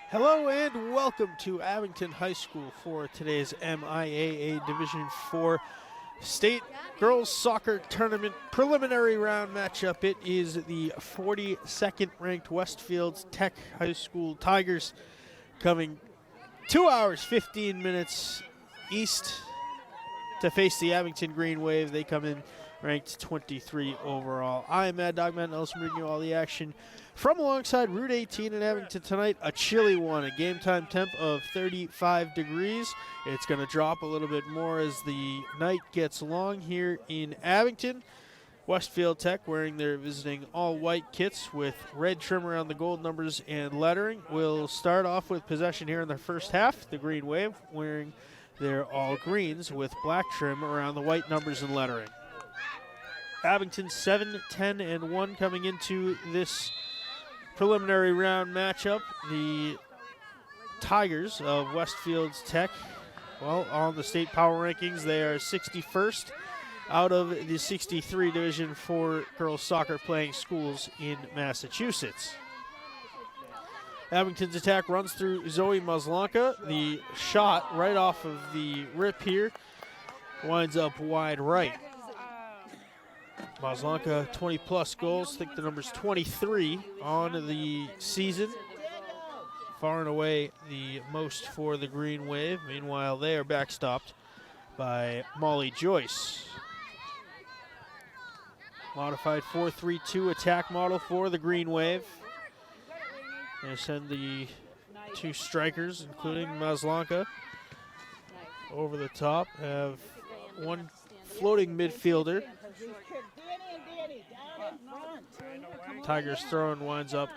Hello and welcome to Abington High School for today's MIAA Division IV State Girls Soccer Tournament preliminary round matchup. It is the 42nd ranked Westfield Tech High School Tigers coming 2 hours 15 minutes east to face the Abington Green Wave. They come in ranked 23 overall. I am Mad Dog Matt Nelson, bringing you all the action from alongside Route 18 in Abington tonight. A chilly one, a game time temp of 35 degrees. It's going to drop a little bit more as the night gets long here in Abington. Westfield Tech wearing their visiting all-white kits with red trim around the gold numbers and lettering. We'll start off with possession here in the first half. The Green Wave wearing their all-greens with black trim around the white numbers and lettering. Abington 7-10-1 coming into this preliminary round matchup. The Tigers of Westfield Tech, well, on the state power rankings, they are 61st out of the 63 Division IV girls soccer playing schools in Massachusetts. Abington's attack runs through Zoe Maslanka. The shot right off of the rip here winds up wide right. Maslanka, 20-plus goals. I think the number's 23 on the season. Far and away the most for the Green Wave. Meanwhile, they are backstopped by Molly Joyce. Modified 4-3-2 attack model for the Green Wave. They send the two strikers, including Maslanka, over the top. Have one floating midfielder. Tigers throw-in winds up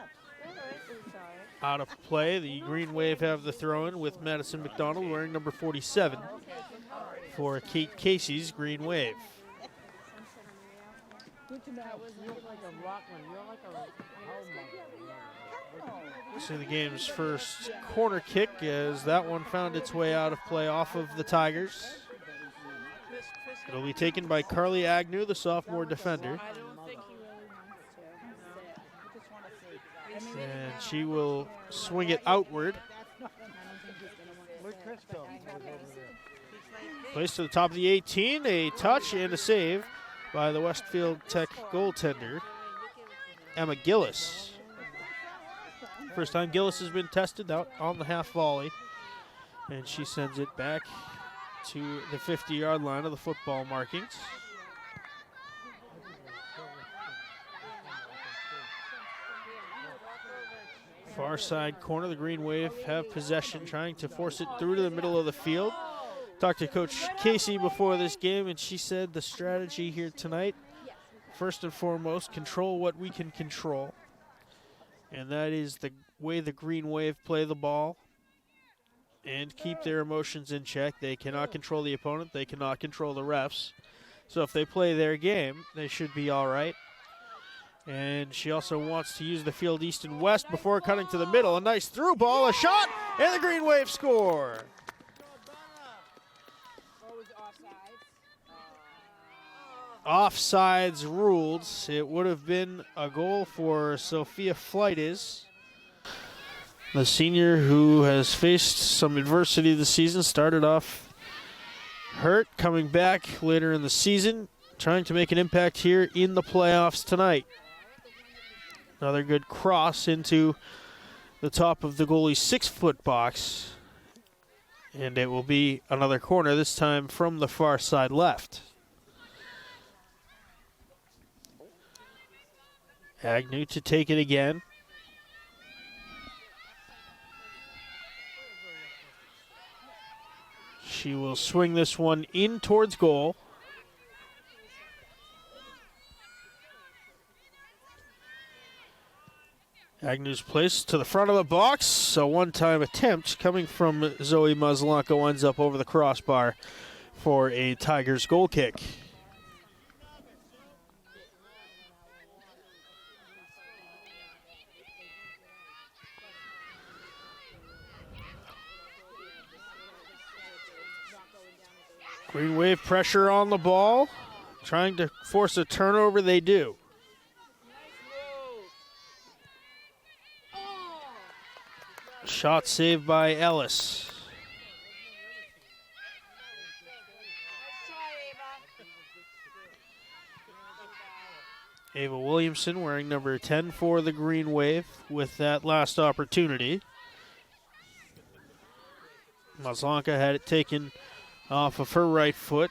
out of play. The Green Wave have the throw-in with Madison McDonald wearing number 47 for Kate Casey's Green Wave. So the game's first corner kick as that one found its way out of play off of the Tigers. It'll be taken by Carly Agnew, the sophomore defender. And she will swing it outward. Placed to the top of the 18, a touch and a save by the Westfield Tech goaltender, Emma Gillis. First time Gillis has been tested out on the half volley. And she sends it back to the 50-yard line of the football markings. Far side corner, the Green Wave have possession, trying to force it through to the middle of the field. Talked to Coach Casey before this game, and she said the strategy here tonight, first and foremost, control what we can control. And that is the way the Green Wave play the ball and keep their emotions in check. They cannot control the opponent. They cannot control the refs. So if they play their game, they should be all right. And she also wants to use the field east and west before cutting to the middle. A nice through ball, a shot, and the Green Wave score. Offsides ruled. It would have been a goal for Sophia Fleites, the senior who has faced some adversity this season. Started off hurt, coming back later in the season, trying to make an impact here in the playoffs tonight. Another good cross into the top of the goalie's 6-foot box. And it will be another corner, this time from the far side left. Agnew to take it again. She will swing this one in towards goal. Agnew's placed to the front of the box. A one-time attempt coming from Zoe Maslanka winds up over the crossbar for a Tigers goal kick. Green Wave pressure on the ball. Trying to force a turnover, they do. Shot saved by Ellis. Ava Williamson wearing number 10 for the Green Wave with that last opportunity. Maslonka had it taken off of her right foot.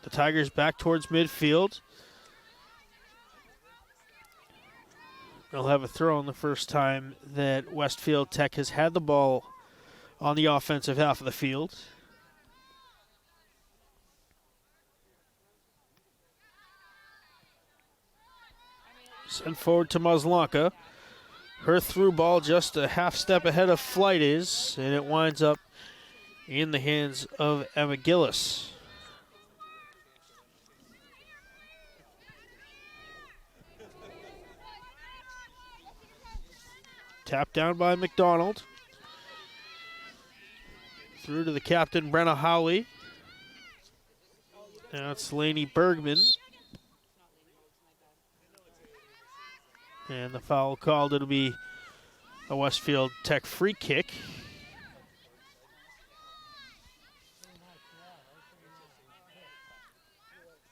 The Tigers back towards midfield. They'll have a throw on the first time that Westfield Tech has had the ball on the offensive half of the field. Sent forward to Maslonka. Her through ball just a half step ahead of Flight is, and it winds up in the hands of Emma Gillis. Tapped down by McDonald. Through to the captain, Brenna Howley. Now it's Lainey Bergman. And the foul called, it'll be a Westfield Tech free kick.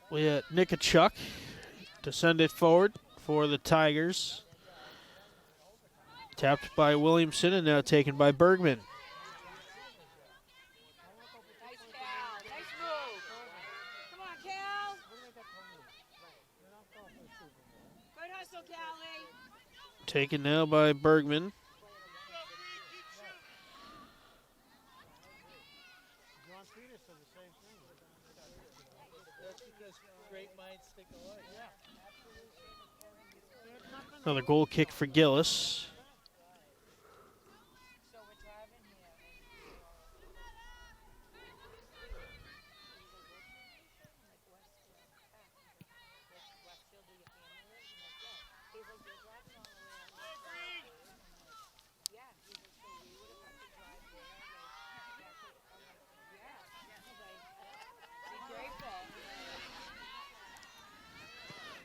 We had Nikachuk to send it forward for the Tigers. Tapped by Williamson and now taken by Bergman. Nice, Cal. Nice move. Come on, Cal. Good hustle, Callie. Taken now by Bergman. Another goal kick for Gillis.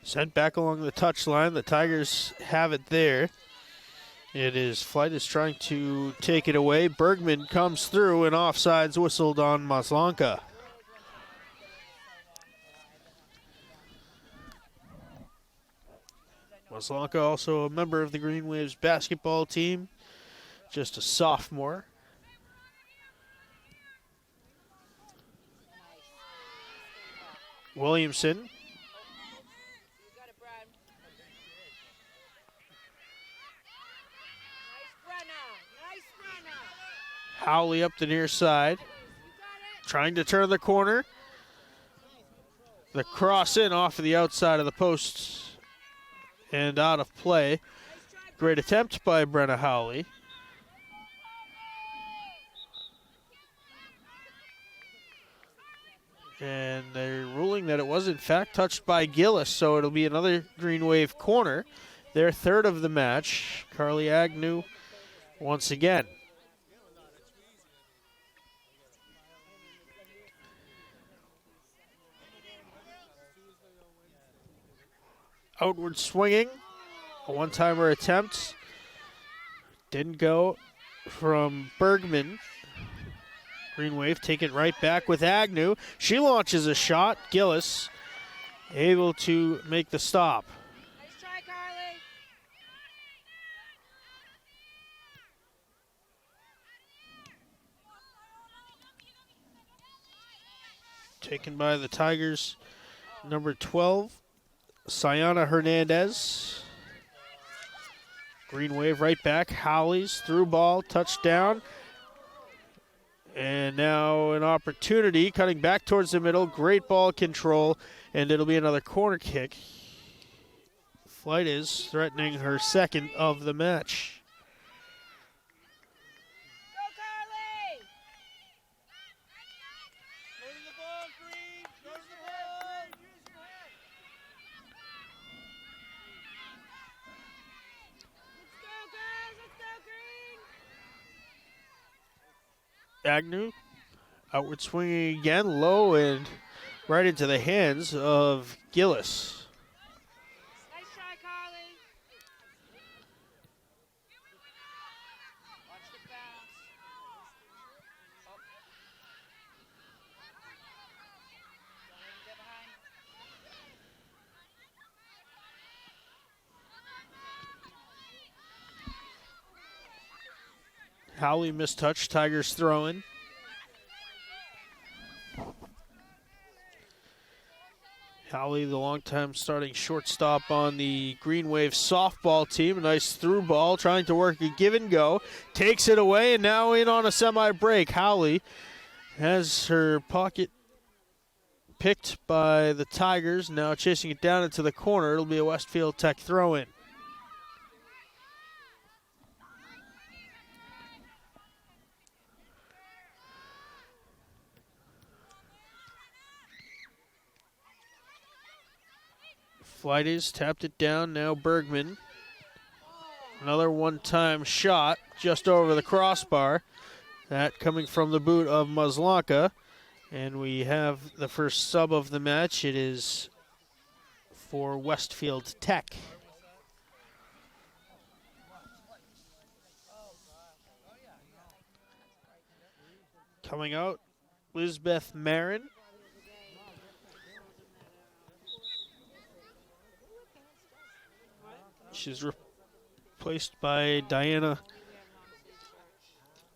Sent back along the touchline. The Tigers have it there. It is Flight is trying to take it away. Bergman comes through and offsides whistled on Maslonka. Maslonka also a member of the Green Waves basketball team. Just a sophomore. Williamson. Howley up the near side, trying to turn the corner. The cross in off of the outside of the post and out of play. Great attempt by Brenna Howley. And they're ruling that it was in fact touched by Gillis, so it'll be another Green Wave corner. Their third of the match. Carly Agnew once again. Outward swinging, a one-timer attempt. Didn't go from Bergman. Green Wave take it right back with Agnew. She launches a shot. Gillis able to make the stop. Nice try, Carly. Taken by the Tigers, number 12. Sayana Hernandez. Green Wave right back. Howley's through ball, touchdown. And now an opportunity cutting back towards the middle. Great ball control, and it'll be another corner kick. Flight is threatening her second of the match. Agnew, outward swinging again, low and right into the hands of Gillis. Nice try, Carly. Watch the bounce. Howley mistouch. Tigers throwing. Howley, the longtime starting shortstop on the Green Wave softball team. A nice through ball, trying to work a give and go. Takes it away, and now in on a semi-break. Howley has her pocket picked by the Tigers. Now chasing it down into the corner. It'll be a Westfield Tech throw-in. Flighties tapped it down. Now Bergman. Another one-time shot just over the crossbar. That coming from the boot of Maslanka. And we have the first sub of the match. It is for Westfield Tech. Coming out, Lisbeth Marin. She's replaced by Diana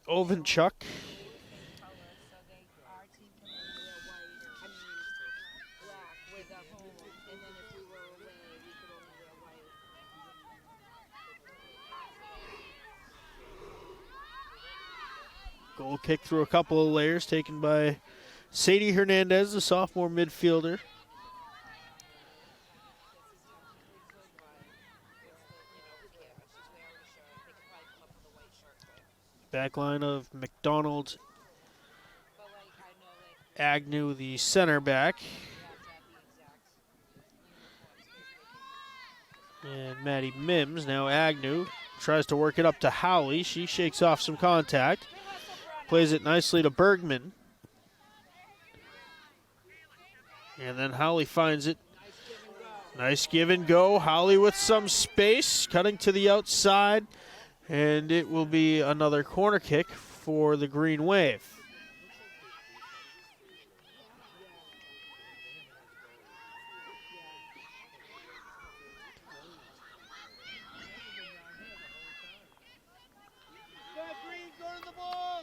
Ovenchuk. Goal kick through a couple of layers taken by Sadie Hernandez, the sophomore midfielder. Backline of McDonald, Agnew, the center back. And Maddie Mims, now Agnew, tries to work it up to Howley. She shakes off some contact. Plays it nicely to Bergman. And then Howley finds it. Nice give and go. Howley with some space, cutting to the outside. And it will be another corner kick for the Green Wave. Go, Green, go to the ball.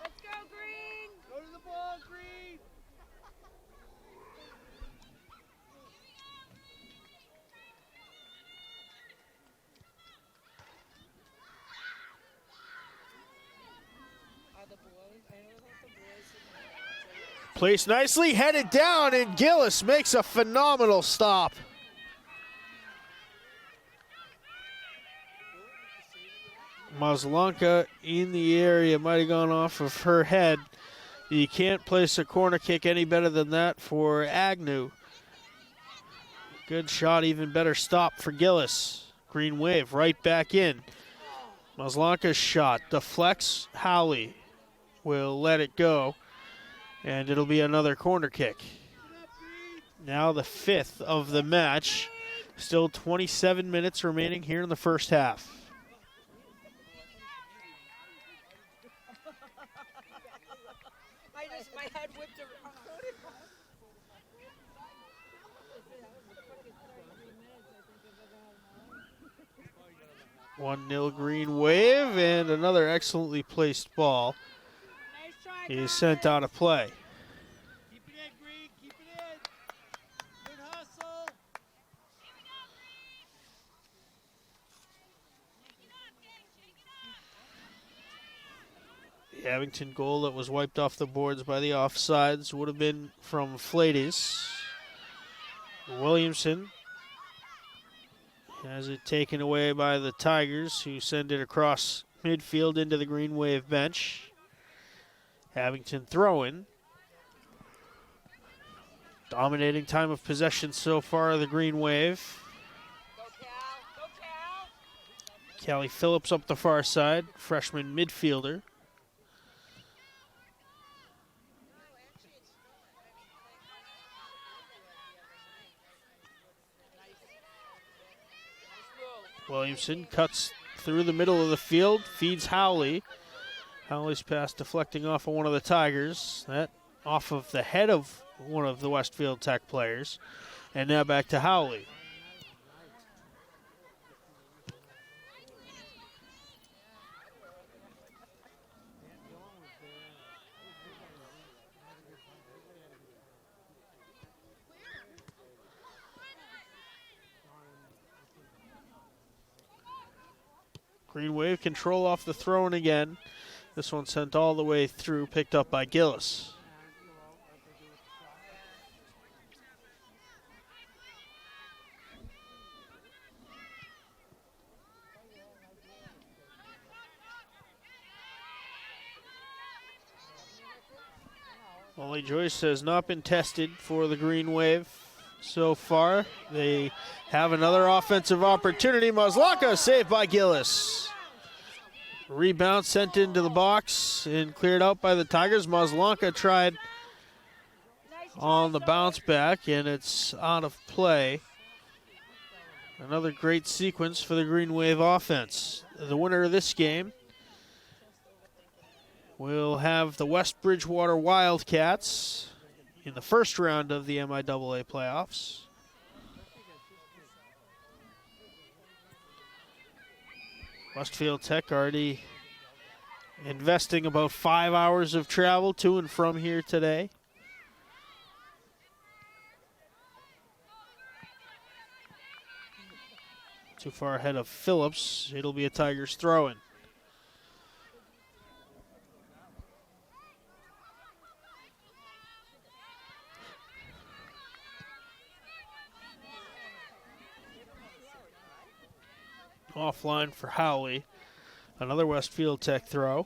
Let's go, Green. Go to the ball, Green. Placed nicely, headed down, and Gillis makes a phenomenal stop. Maslanka in the area, might have gone off of her head. You can't place a corner kick any better than that for Agnew. Good shot, even better stop for Gillis. Green Wave right back in. Maslanka's shot deflects. Howley will let it go. And it'll be another corner kick. Now the fifth of the match. Still 27 minutes remaining here in the first half. My head whipped around. 1-0 Green Wave, and another excellently placed ball is sent out of play. Keep it in, Green. Keep it in. Good hustle. The Abington goal that was wiped off the boards by the offsides would have been from Flatus. Williamson has it taken away by the Tigers, who send it across midfield into the Green Wave bench. Abington throwing. Dominating time of possession so far, the Green Wave. Go, Cal. Go, Cal. Callie Phillips up the far side, freshman midfielder. Williamson cuts through the middle of the field, feeds Howley. Howley's pass deflecting off of one of the Tigers. That off of the head of one of the Westfield Tech players. And now back to Howley. Green Wave control off the throw-in again. This one sent all the way through, picked up by Gillis. Molly Joyce has not been tested for the Green Wave so far. They have another offensive opportunity. Maslaka saved by Gillis. Rebound sent into the box and cleared out by the Tigers. Maslanka tried on the bounce back, and it's out of play. Another great sequence for the Green Wave offense. The winner of this game will have the West Bridgewater Wildcats in the first round of the MIAA playoffs. Westfield Tech already investing about 5 hours of travel to and from here today. Too far ahead of Phillips. It'll be a Tigers throw-in. Offline for Howley. Another Westfield Tech throw.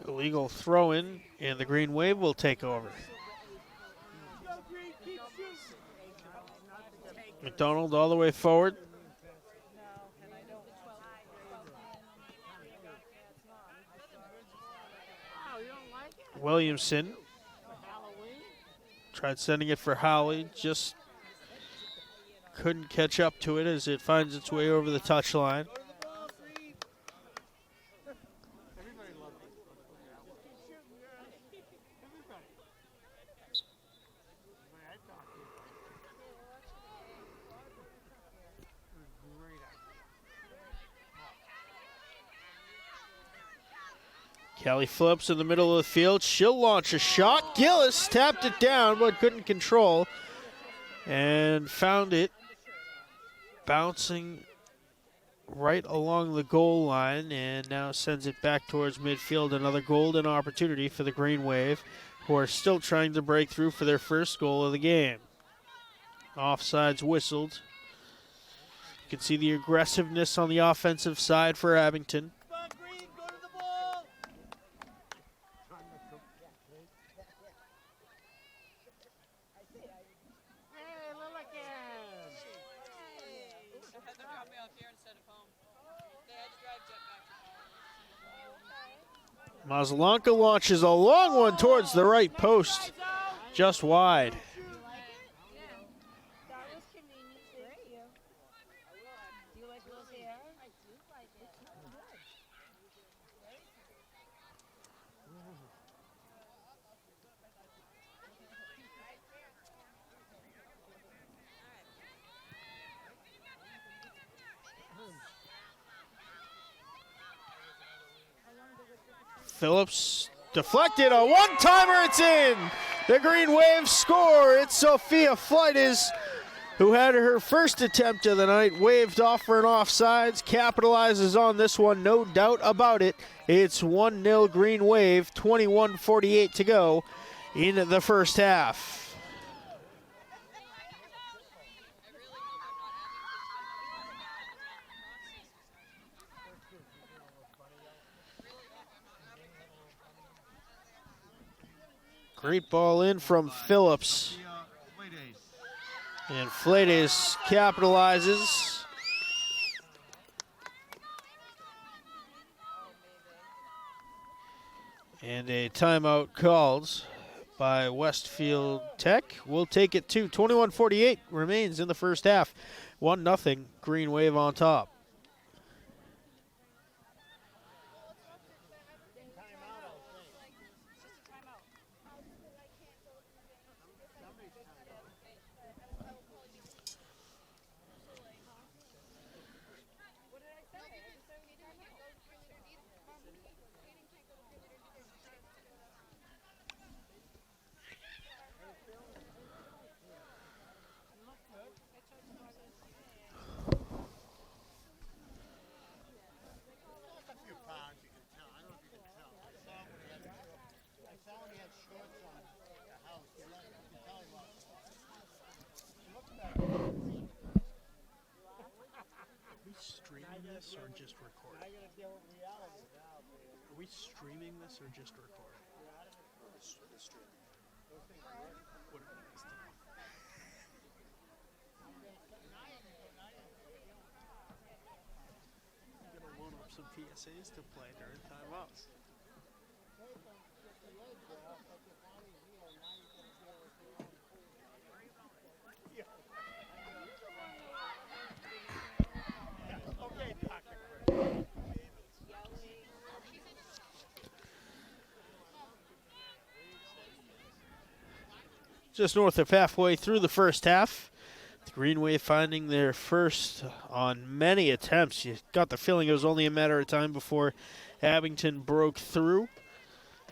Illegal throw-in, and the Green Wave will take over. McDonald all the way forward. Williamson tried sending it for Howley, just couldn't catch up to it as it finds its way over the touchline. Kelly Phillips in the middle of the field. She'll launch a shot. Gillis tapped it down but couldn't control and found it bouncing right along the goal line and now sends it back towards midfield. Another golden opportunity for the Green Wave, who are still trying to break through for their first goal of the game. Offsides whistled. You can see the aggressiveness on the offensive side for Abington. Maslanka launches a long one towards the right post, just wide. Phillips deflected, a one-timer, it's in! The Green Wave score. It's Sophia Fleites, who had her first attempt of the night, waved off for an offsides, capitalizes on this one, no doubt about it. It's 1-0 Green Wave, 21:48 to go in the first half. Great ball in from Phillips. And Fleites capitalizes. And a timeout called by Westfield Tech. We'll take it to 21:48 remains in the first half. 1-0 Green Wave on top. we streaming this or just recording? Are we streaming this or just recording? What are we next to? I'm gonna load up some PSAs to play during timeouts. Just north of halfway through the first half. The Green Wave finding their first on many attempts. You got the feeling it was only a matter of time before Abington broke through.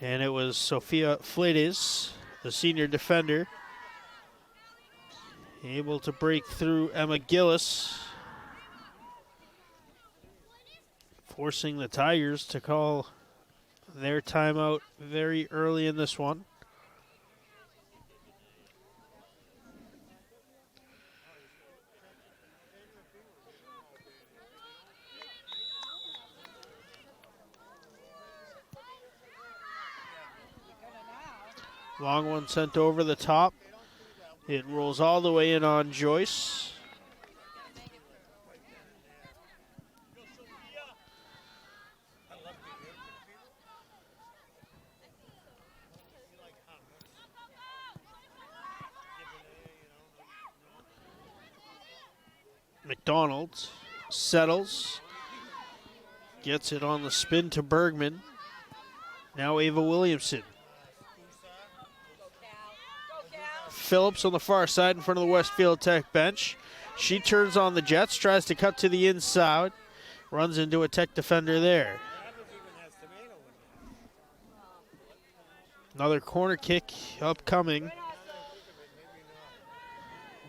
And it was Sophia Fleites, the senior defender, able to break through Emma Gillis, forcing the Tigers to call their timeout very early in this one. Long one sent over the top. It rolls all the way in on Joyce. McDonald settles. Gets it on the spin to Bergman. Now Ava Williamson. Phillips on the far side in front of the Westfield Tech bench. She turns on the Jets, tries to cut to the inside. Runs into a Tech defender there. Another corner kick upcoming.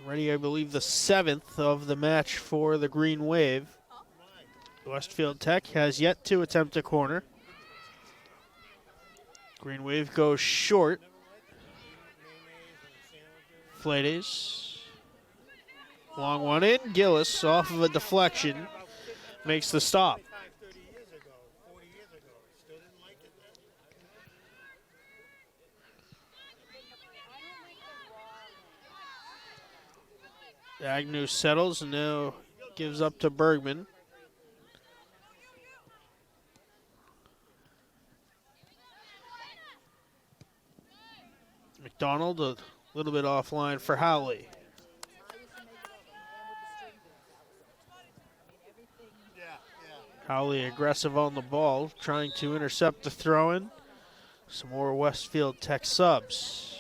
Ready, I believe, the 7th of the match for the Green Wave. Westfield Tech has yet to attempt a corner. Green Wave goes short. Fleites. Long one in. Gillis off of a deflection makes the stop. Agnew settles and now gives up to Bergman. McDonald a little bit offline for Howley. Howley aggressive on the ball, trying to intercept the throw-in. Some more Westfield Tech subs.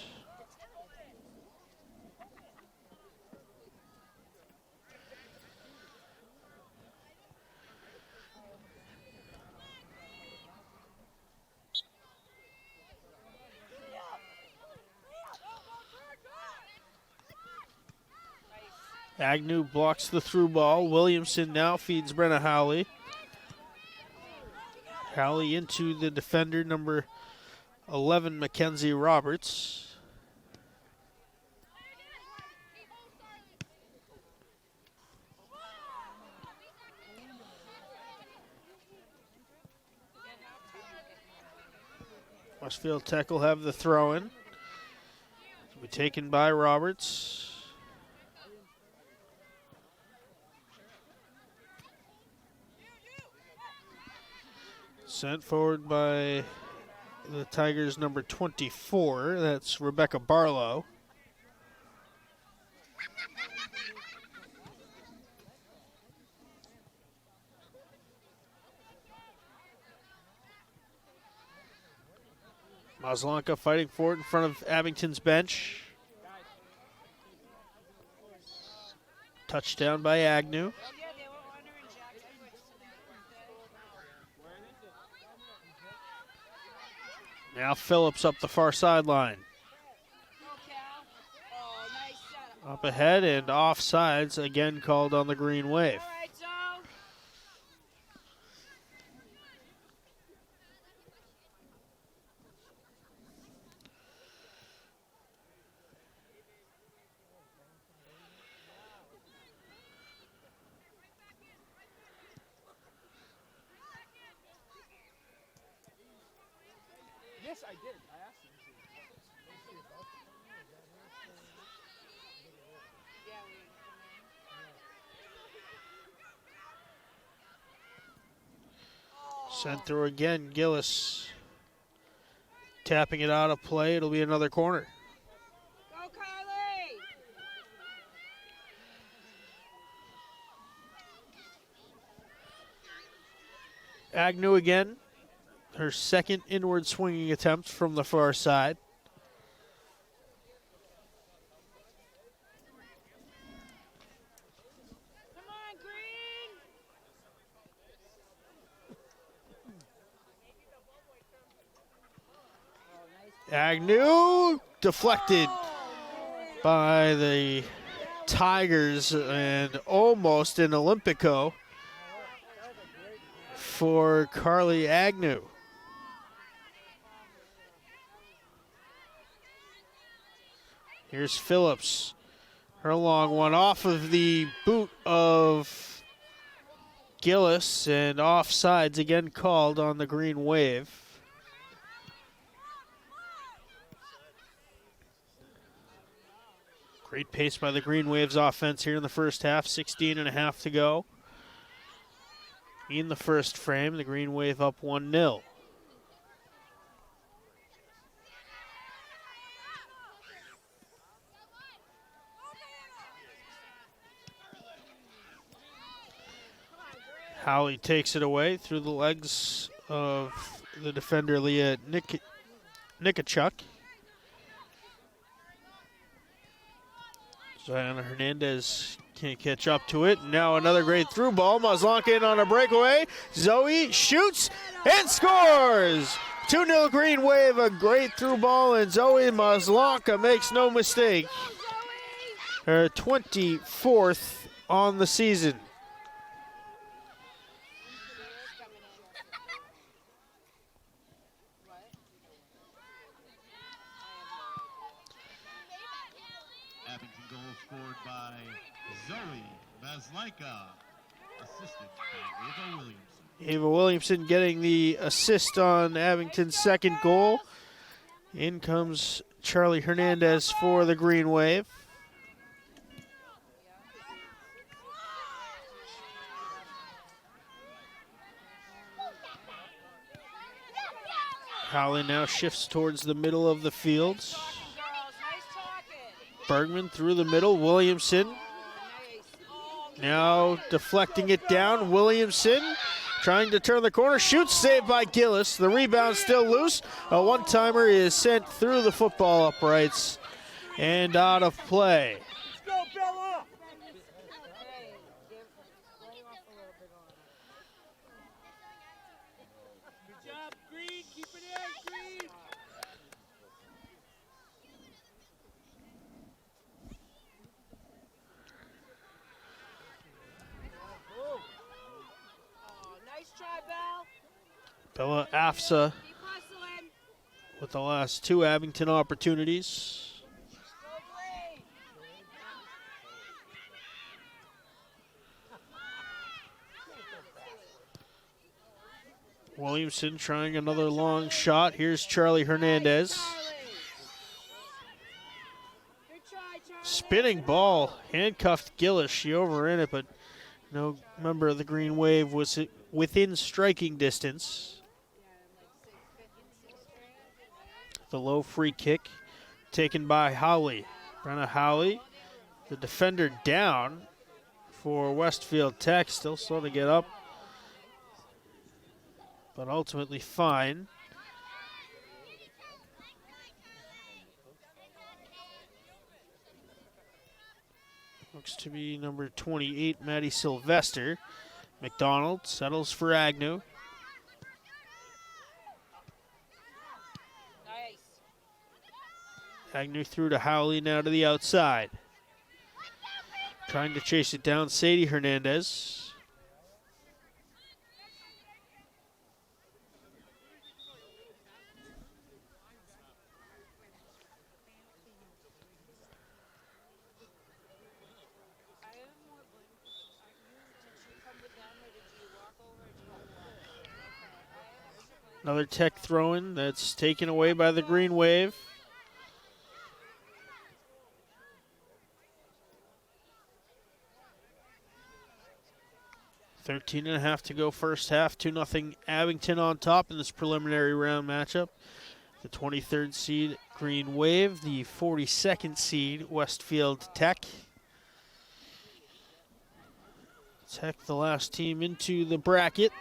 Agnew blocks the through ball. Williamson now feeds Brenna Howley. Howley into the defender, number 11, Mackenzie Roberts. Westfield Tech will have the throw-in. It'll be taken by Roberts. Sent forward by the Tigers' number 24. That's Rebecca Barlow. Maslanka fighting for it in front of Abington's bench. Touchdown by Agnew. Now Phillips up the far sideline. Up ahead and offsides, again called on the Green Wave. Yes, I did. I asked him to. Sent through again, Gillis. Tapping it out of play, it'll be another corner. Go, Carly! Agnew again. Her second inward swinging attempt from the far side. Come on, Green! Agnew deflected by the Tigers and almost an Olympico for Carly Agnew. Here's Phillips. Her long one off of the boot of Gillis, and offsides again called on the Green Wave. Great pace by the Green Waves offense here in the first half, 16 and a half to go. In the first frame, the Green Wave up 1-0. Howley takes it away through the legs of the defender, Leah Nikachuk. Diana Hernandez can't catch up to it. Now another great through ball. Maslanka in on a breakaway. Zoe shoots and scores! 2-0 Green Wave, a great through ball, and Zoe Maslanka makes no mistake. Her 24th on the season. Abington goal scored by Zoe Maslanka, assisted by Ava Williamson. Ava Williamson getting the assist on Abington's second goal. In comes Charlie Hernandez for the Green Wave. Howley now shifts towards the middle of the field. Bergman through the middle. Williamson now deflecting it down. Williamson trying to turn the corner. Shoots, saved by Gillis. The rebound still loose. A one-timer is sent through the football uprights and out of play. Bella Afsa with the last two Abington opportunities. Williamson trying another long shot. Here's Charlie Hernandez. Spinning ball, handcuffed Gillis. She overran it, but no member of the Green Wave was within striking distance. The low free kick taken by Howley. Brenna Howley, the defender down for Westfield Tech. Still slow to get up, but ultimately fine. Looks to be number 28, Maddie Sylvester. McDonald settles for Agnew. Agnew through to Howley, now to the outside. Trying to chase it down, Sadie Hernandez. Another tech throw-in that's taken away by the Green Wave. .13.5 to go first half. 2-0 Abington on top in this preliminary round matchup. The 23rd seed Green Wave, the 42nd seed Westfield Tech. Tech, the last team into the bracket.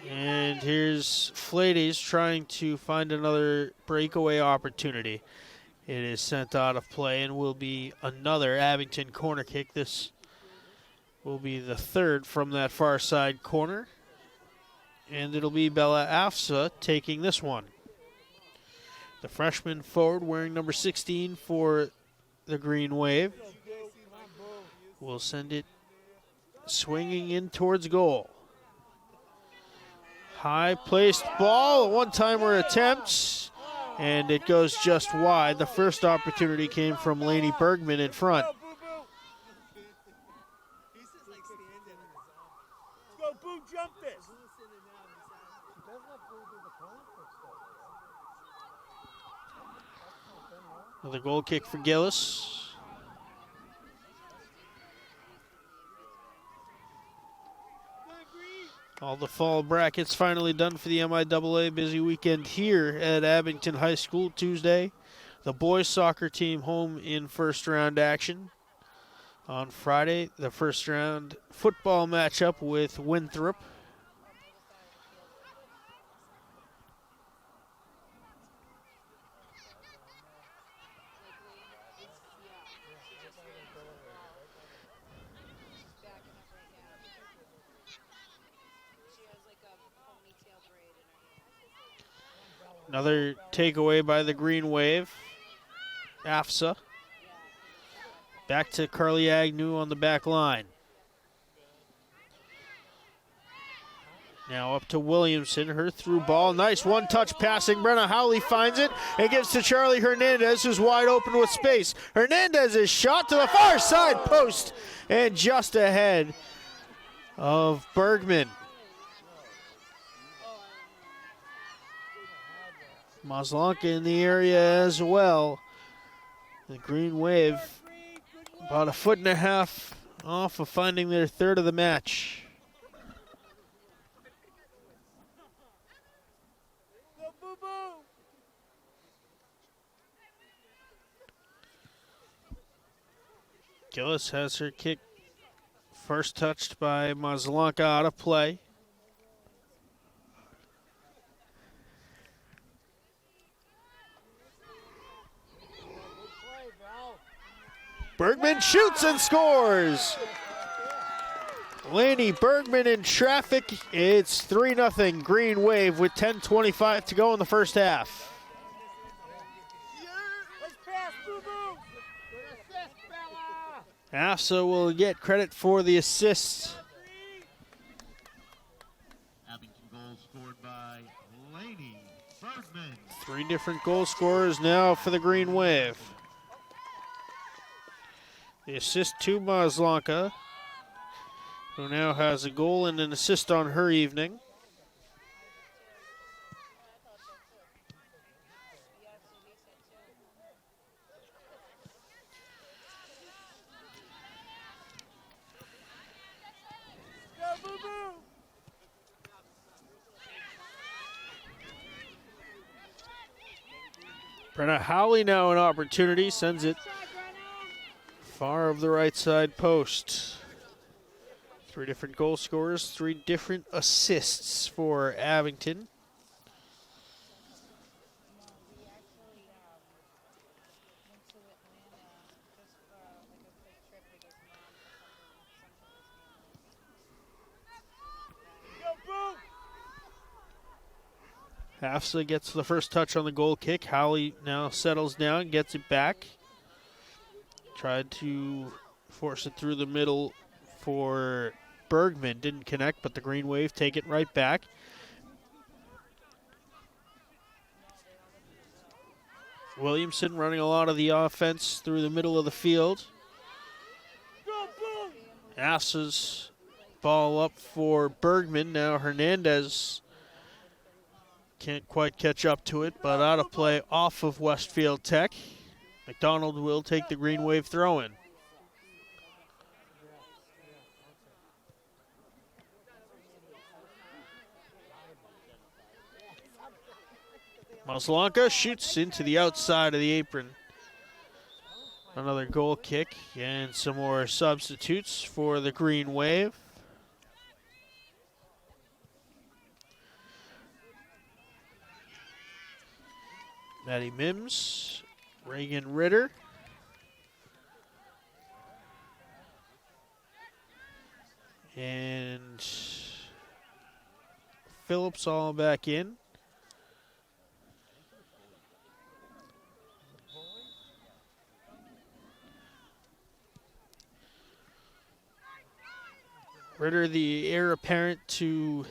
And here's Flades trying to find another breakaway opportunity. It is sent out of play and will be another Abington corner kick. This will be the third from that far side corner. And it'll be Bella Afsa taking this one. The freshman forward wearing number 16 for the Green Wave will send it swinging in towards goal. High placed ball, a one-timer attempt, and it goes just wide. The first opportunity came from Laney Bergman in front. Go, Boo, jump this. Another goal kick for Gillis. All the fall brackets finally done for the MIAA. Busy weekend here at Abington High School Tuesday. The boys soccer team home in first round action. On Friday, the first round football matchup with Winthrop. Another takeaway by the Green Wave. AFSA. Back to Carly Agnew on the back line. Now up to Williamson. Her through ball. Nice one-touch passing. Brenna Howley finds it and gives to Charlie Hernandez, who's wide open with space. Hernandez is shot to the far side post and just ahead of Bergman. Maslanka in the area as well. The Green Wave about 1.5 feet off of finding their third of the match. Go, Boo Boo. Gillis has her kick first touched by Maslanka out of play. Bergman shoots and scores. Laney Bergman in traffic. It's 3-0 Green Wave with 10:25 to go in the first half. Let's pass, Boo Boo. Good assist, Bella. AFSA will get credit for the assist. Abington goal scored by Laney Bergman. 3 different goal scorers now for the Green Wave. The assist to Maslanka, who now has a goal and an assist on her evening. Go, Boo Boo. Brenna Howley now an opportunity, sends it far of the right side post. 3 different goal scorers, 3 different assists for Abington. Go, Boo. Hafsa gets the first touch on the goal kick. Howley now settles down, gets it back. Tried to force it through the middle for Bergman. Didn't connect, but the Green Wave take it right back. Williamson running a lot of the offense through the middle of the field. Go, Boo. Assa's ball up for Bergman. Now Hernandez Can't quite catch up to it, but out of play off of Westfield Tech. McDonald will take the Green Wave throw-in. Maslanka shoots into the outside of the apron. Another goal kick and some more substitutes for the Green Wave. Maddie Mims, Reagan Ritter. And Phillips all back in. Ritter, the heir apparent to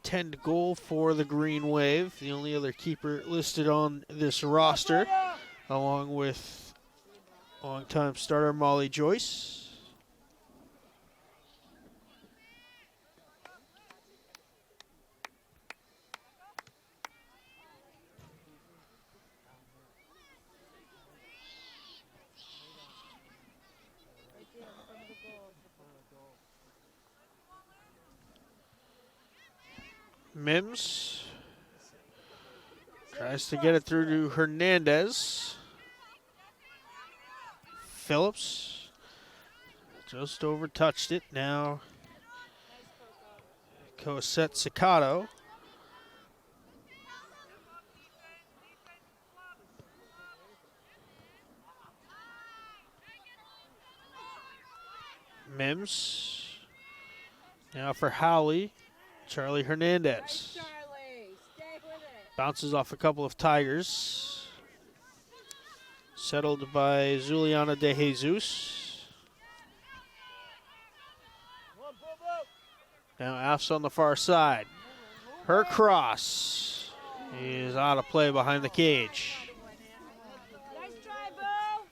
tend goal for the Green Wave, the only other keeper listed on this roster, along with longtime starter Molly Joyce. Mims tries to get it through to Hernandez. Phillips just overtouched it. Now Cosette Cicato. Mims. Now for Howley. Charlie Hernandez. Bounces off a couple of Tigers. Settled by Zuliana De Jesus. Now Afs on the far side. Her cross is out of play behind the cage. Nice try, Boo.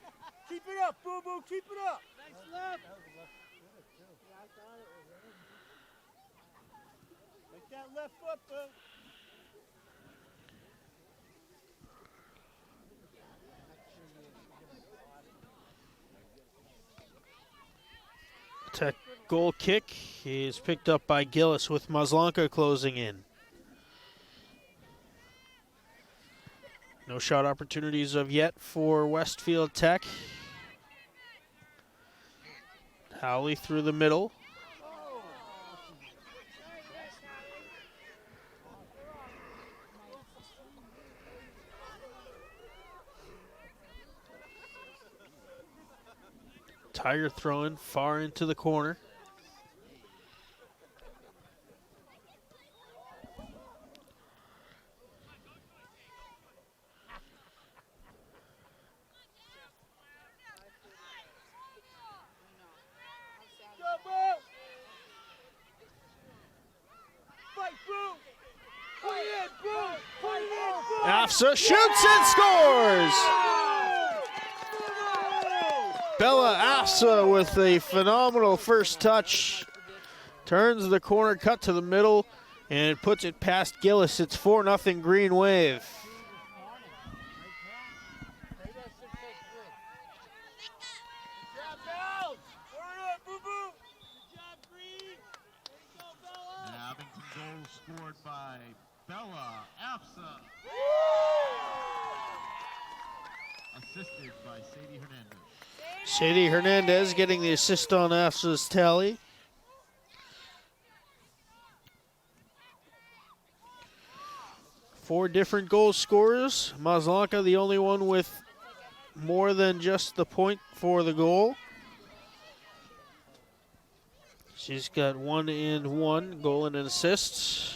Keep it up, Boo Boo. Keep it up. Nice left. Make that left foot, Boo. Tech goal kick is picked up by Gillis with Maslanka closing in. No shot opportunities of yet for Westfield Tech. Howley through the middle. Tiger throwing far into the corner. Afsa shoots and scores! Bella Afsa with a phenomenal first touch. Turns the corner, cut to the middle, and puts it past Gillis. It's 4-0 Green Wave. Abington goal scored by Bella Afsa. Assisted by Sadie Hernandez. Sadie Hernandez getting the assist on Afsa's tally. Four different goal scorers. Maslanka the only one with more than just the point for the goal. She's got 1 and 1 goal and an assist.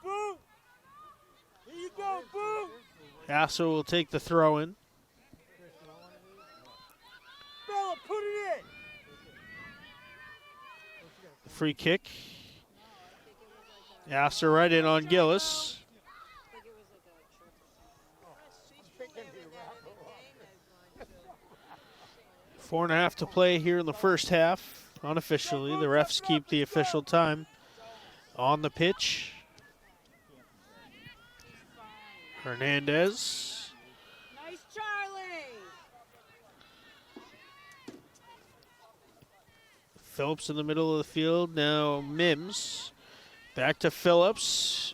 Boo! Here you go, Boo! Afsa will take the throw in. Bella, put it in! The free kick. Afsa right in on Gillis. She's picking 4.5 to play here in the first half. Unofficially, the refs keep the official time on the pitch. Hernandez. Nice, Charlie. Phillips in the middle of the field. Now Mims. Back to Phillips.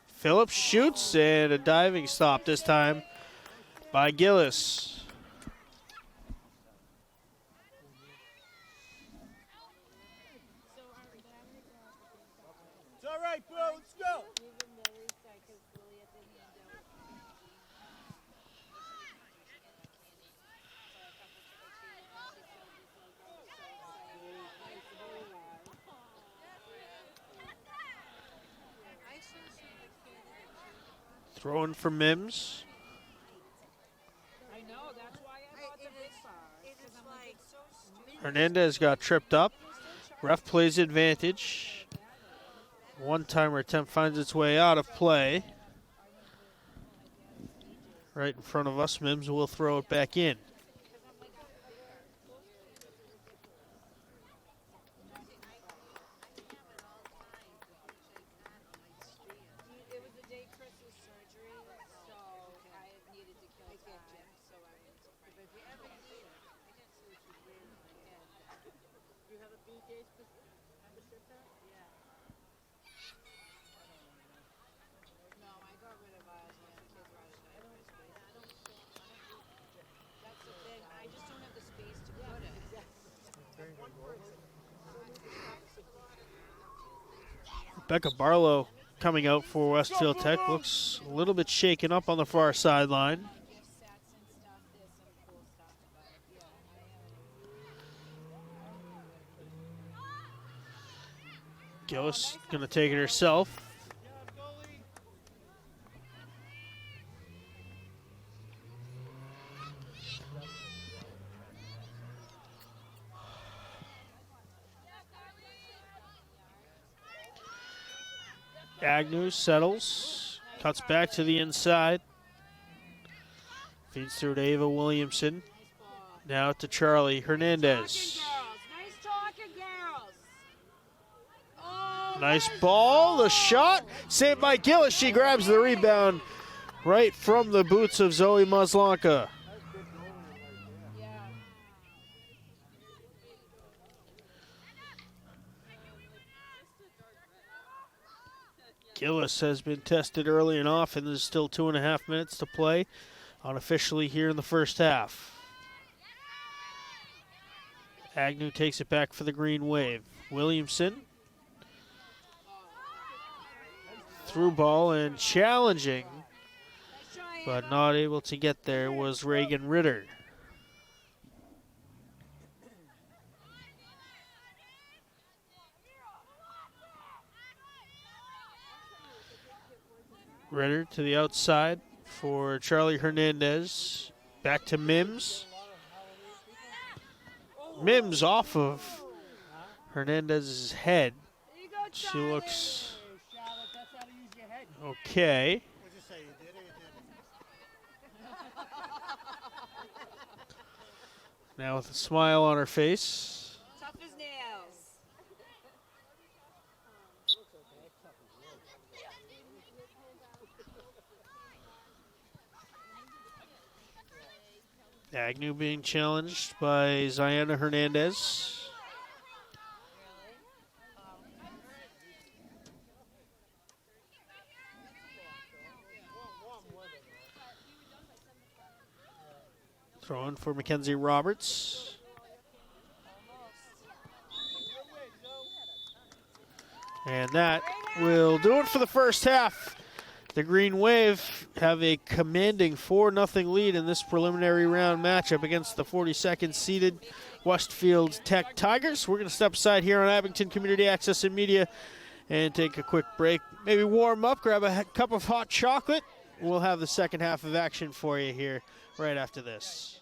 Phillips shoots, and a diving stop this time by Gillis. It's all right, bro. Let's go. Throwing for Mims. I know. That's why I bought the big bar. Hernandez got tripped up. Ref plays advantage. One-timer attempt finds its way out of play. Right in front of us, Mims will throw it back in. It was the day Chris's surgery, so I needed to kill time. So I went to if you ever need it, I got surgery in my head. You have a BJ's membership there? Yeah. No, I got rid of ours when the kids were out of diapers. That's the thing. I just don't have the space to put it. Becca Barlow coming out for Westfield Tech. Looks a little bit shaken up on the far sideline. Gift sets and stuff. There's some cool stuff, but yeah, Gillis going to take it herself. Agnew settles, cuts back to the inside. Feeds through to Ava Williamson. Now to Charlie Hernandez. Nice talking, girls. Oh, Nice ball, the shot, saved by Gillis. She grabs the rebound right from the boots of Zoe Maslanka. Gillis has been tested early and often. There's still 2.5 minutes to play unofficially here in the first half. Agnew takes it back for the Green Wave. Williamson. Through ball and challenging, but not able to get there was Reagan Ritter. Ritter to the outside for Charlie Hernandez. Back to Mims. Mims off of Hernandez's head. She looks okay. Now with a smile on her face. Tough as nails. Agnew being challenged by Ziana Hernandez. Throwing for Mackenzie Roberts. And that will do it for the first half. The Green Wave have a commanding 4-0 lead in this preliminary round matchup against the 42nd seeded Westfield Tech Tigers. We're going to step aside here on Abington Community Access and Media and take a quick break. Maybe warm up, grab a cup of hot chocolate. We'll have the second half of action for you here right after this.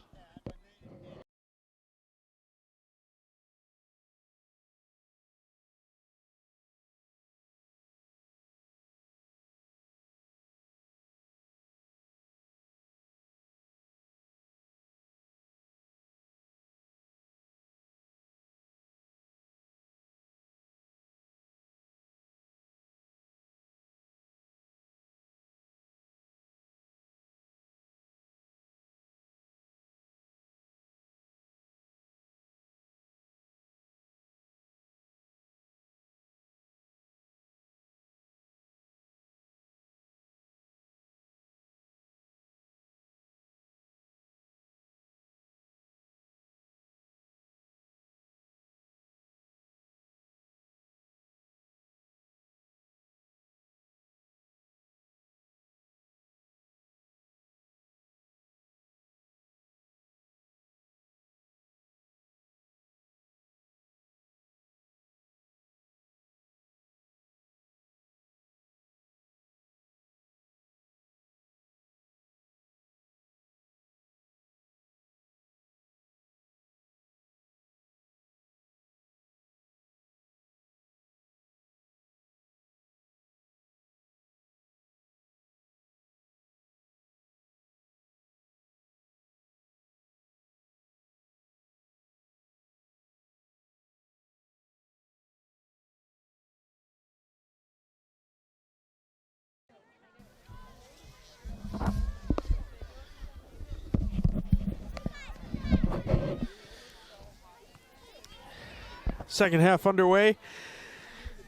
Second half underway.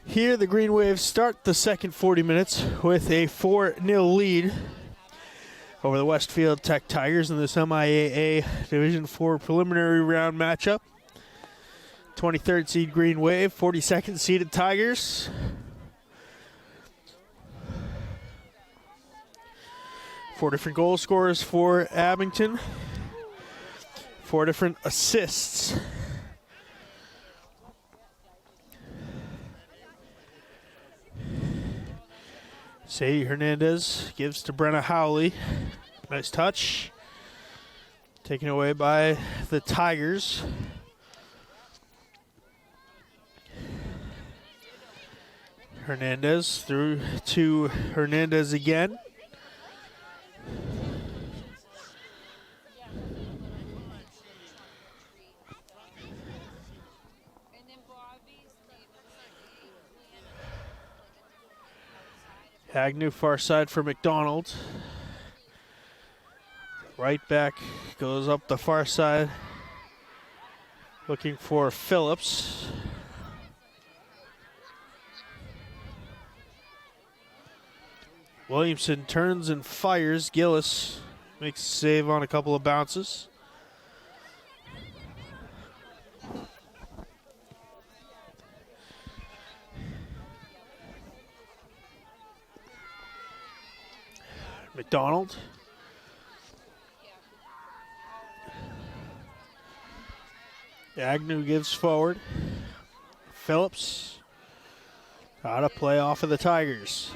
Here, the Green Waves start the second 40 minutes with a 4-0 lead over the Westfield Tech Tigers in this MIAA Division IV preliminary round matchup. 23rd seed Green Wave, 42nd seeded Tigers. Four different goal scorers for Abington. 4 different assists. Sadie Hernandez gives to Brenna Howley. Nice touch. Taken away by the Tigers. Hernandez through to Hernandez again. Agnew far side for McDonald. Right back goes up the far side. Looking for Phillips. Williamson turns and fires. Gillis makes a save on a couple of bounces. McDonald. Agnew gives forward. Phillips. Out of play off of the Tigers.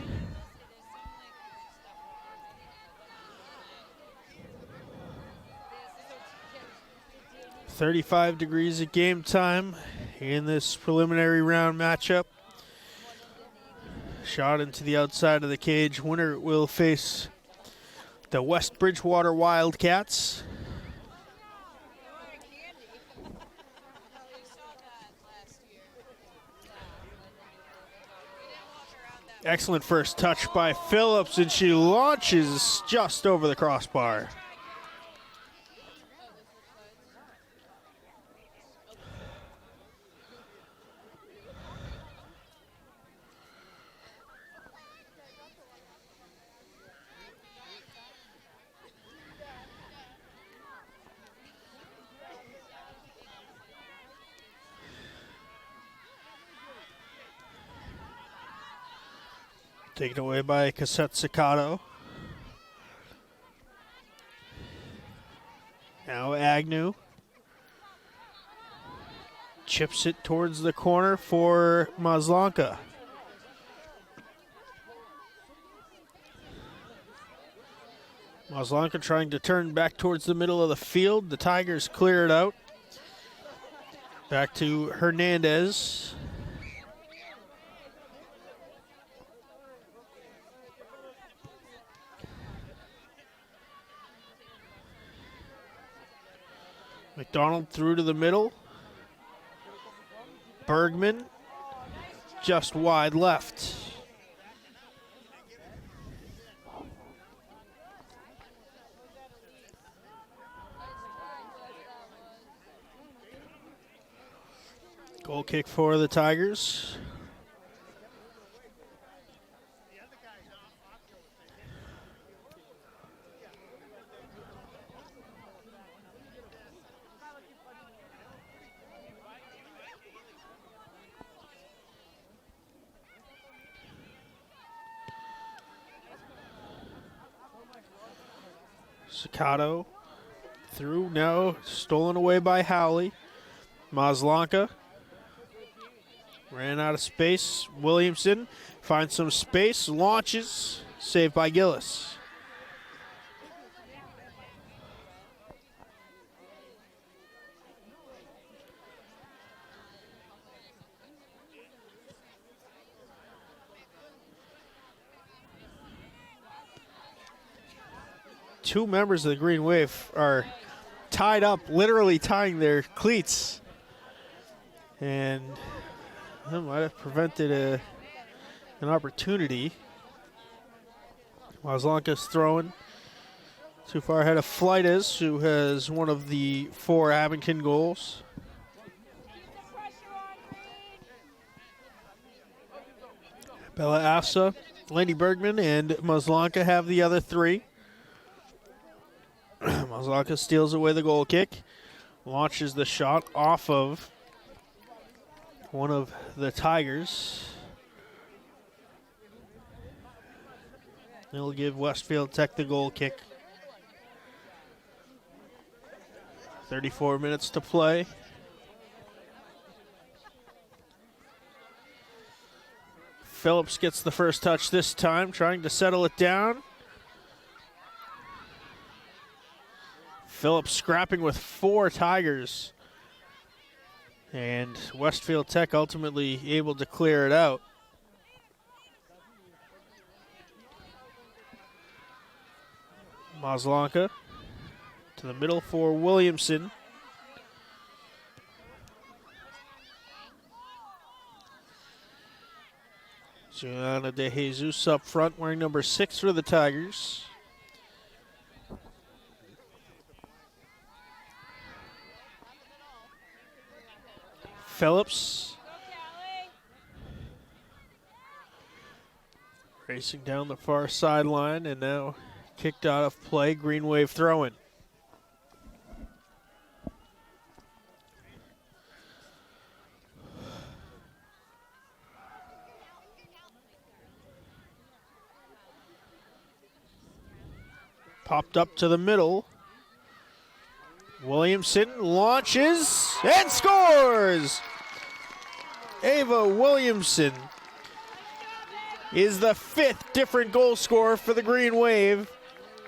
.35 degrees at game time in this preliminary round matchup. Shot into the outside of the cage. Winner will face the West Bridgewater Wildcats. Excellent first touch by Phillips, and she launches just over the crossbar. Taken away by Cassette Ciccato. Now Agnew. Chips it towards the corner for Maslanka. Maslanka trying to turn back towards the middle of the field. The Tigers clear it out. Back to Hernandez. McDonald through to the middle. Bergman just wide left. Goal kick for the Tigers. Ciccato through, now stolen away by Howley. Maslanka ran out of space. Williamson finds some space, launches, saved by Gillis. Two members of the Green Wave are tied up, literally tying their cleats. And that might have prevented an opportunity. Maslanka's throwing too far ahead of Fleitas, who has one of the 4 Abington goals. Bella Asa, Lady Bergman, and Maslanka have the other three. Maslanka steals away the goal kick, launches the shot off of one of the Tigers. They'll give Westfield Tech the goal kick. 34 minutes to play. Phillips gets the first touch this time, trying to settle it down. Phillips scrapping with 4 Tigers. And Westfield Tech ultimately able to clear it out. Maslanka to the middle for Williamson. Juliana De Jesus up front, wearing number 6 for the Tigers. Phillips racing down the far sideline and now kicked out of play. Green Wave throw-in. Popped up to the middle. Williamson launches and scores! Ava Williamson is the 5th different goal scorer for the Green Wave,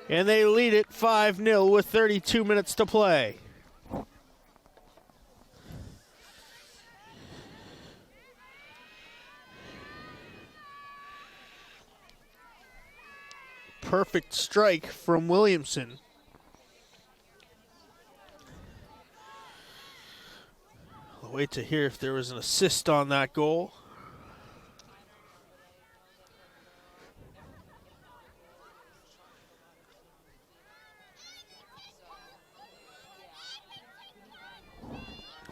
and they lead it 5-0 with 32 minutes to play. Perfect strike from Williamson. I'll wait to hear if there was an assist on that goal.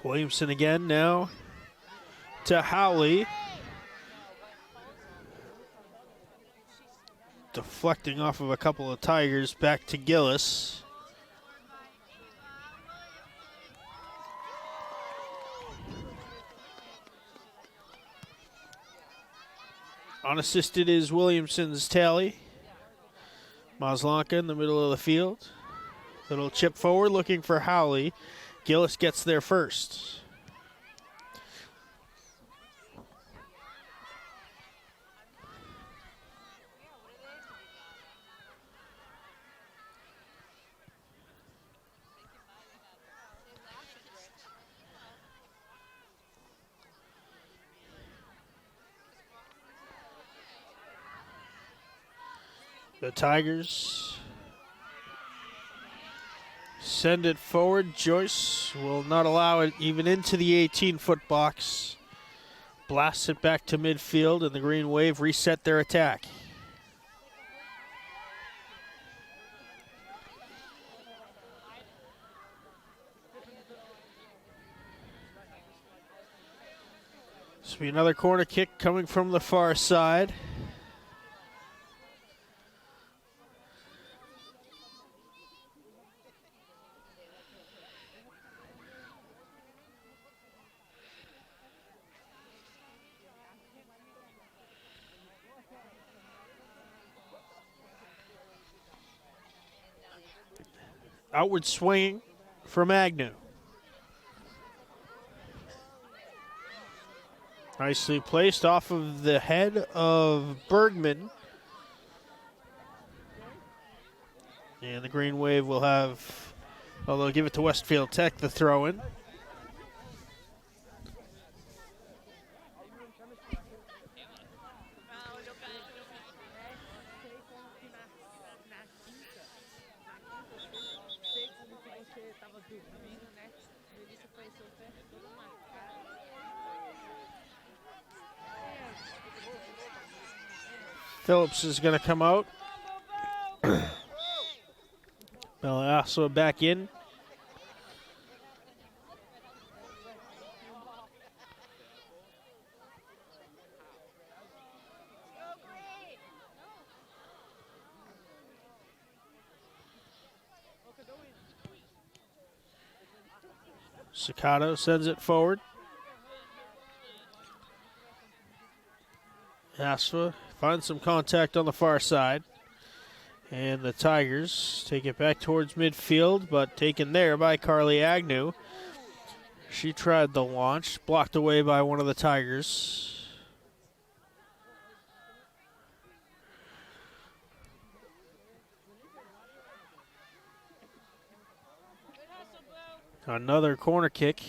Williamson again now to Howley. Deflecting off of a couple of Tigers, back to Gillis. Unassisted is Williamson's tally. Maslanka in the middle of the field. Little chip forward looking for Howley. Gillis gets there first. The Tigers send it forward. Joyce will not allow it even into the 18-foot box. Blasts it back to midfield, and the Green Wave reset their attack. This will be another corner kick coming from the far side. Outward swinging from Agnew. Nicely placed off of the head of Bergman. And the Green Wave will have, although give it to Westfield Tech, the throw-in. Phillips is going to come out. Bellasso back in. Staccato sends it forward. Asfa finds some contact on the far side. And the Tigers take it back towards midfield, but taken there by Carly Agnew. She tried the launch, blocked away by one of the Tigers. Another corner kick.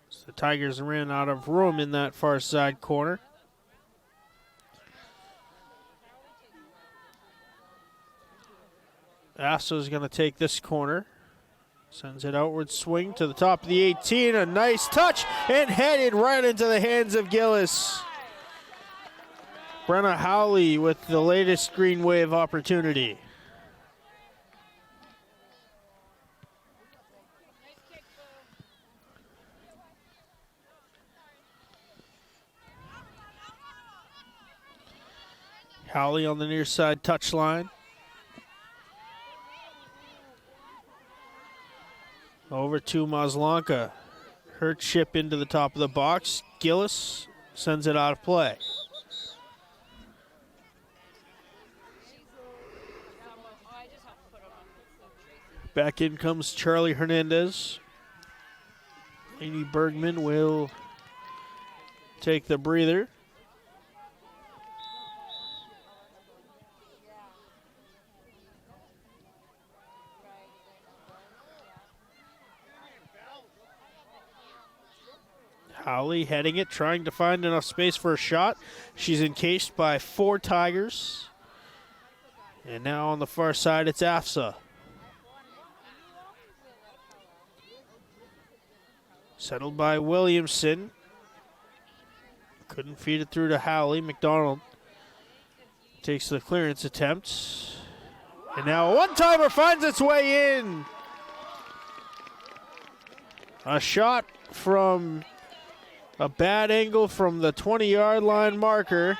So the Tigers ran out of room in that far side corner. Asso's going to take this corner. Sends it outward swing to the top of the 18. A nice touch and headed right into the hands of Gillis. Brenna Howley with the latest Green Wave opportunity. Howley on the near side touchline. Over to Maslanka. Her chip into the top of the box. Gillis sends it out of play. Back in comes Charlie Hernandez. Amy Bergman will take the breather. Howley heading it, trying to find enough space for a shot. She's encased by 4 Tigers. And now on the far side, it's AFSA. Settled by Williamson. Couldn't feed it through to Howley. McDonald takes the clearance attempt. And now a one-timer finds its way in. A shot from a bad angle from the 20-yard line marker.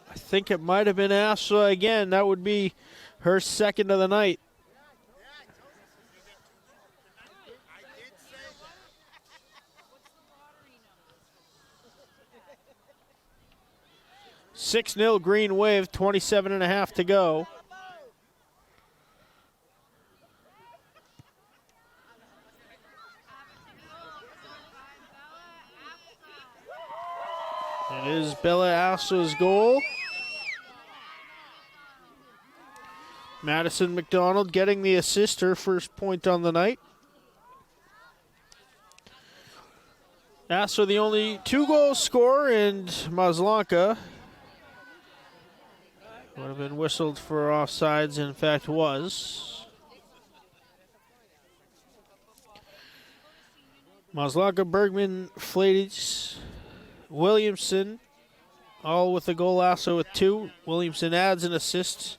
I think it might have been Aswa again. That would be her second of the night. (6-0) Green Wave, 27.5 to go. It is Bella Asso's goal. Madison McDonald getting the assist, her first point on the night. Asso the only 2-goal scorer, and Maslanka would have been whistled for offsides, in fact was. Maslanka, Bergman, Flades, Williamson, all with a goal. Asso with 2. Williamson adds an assist,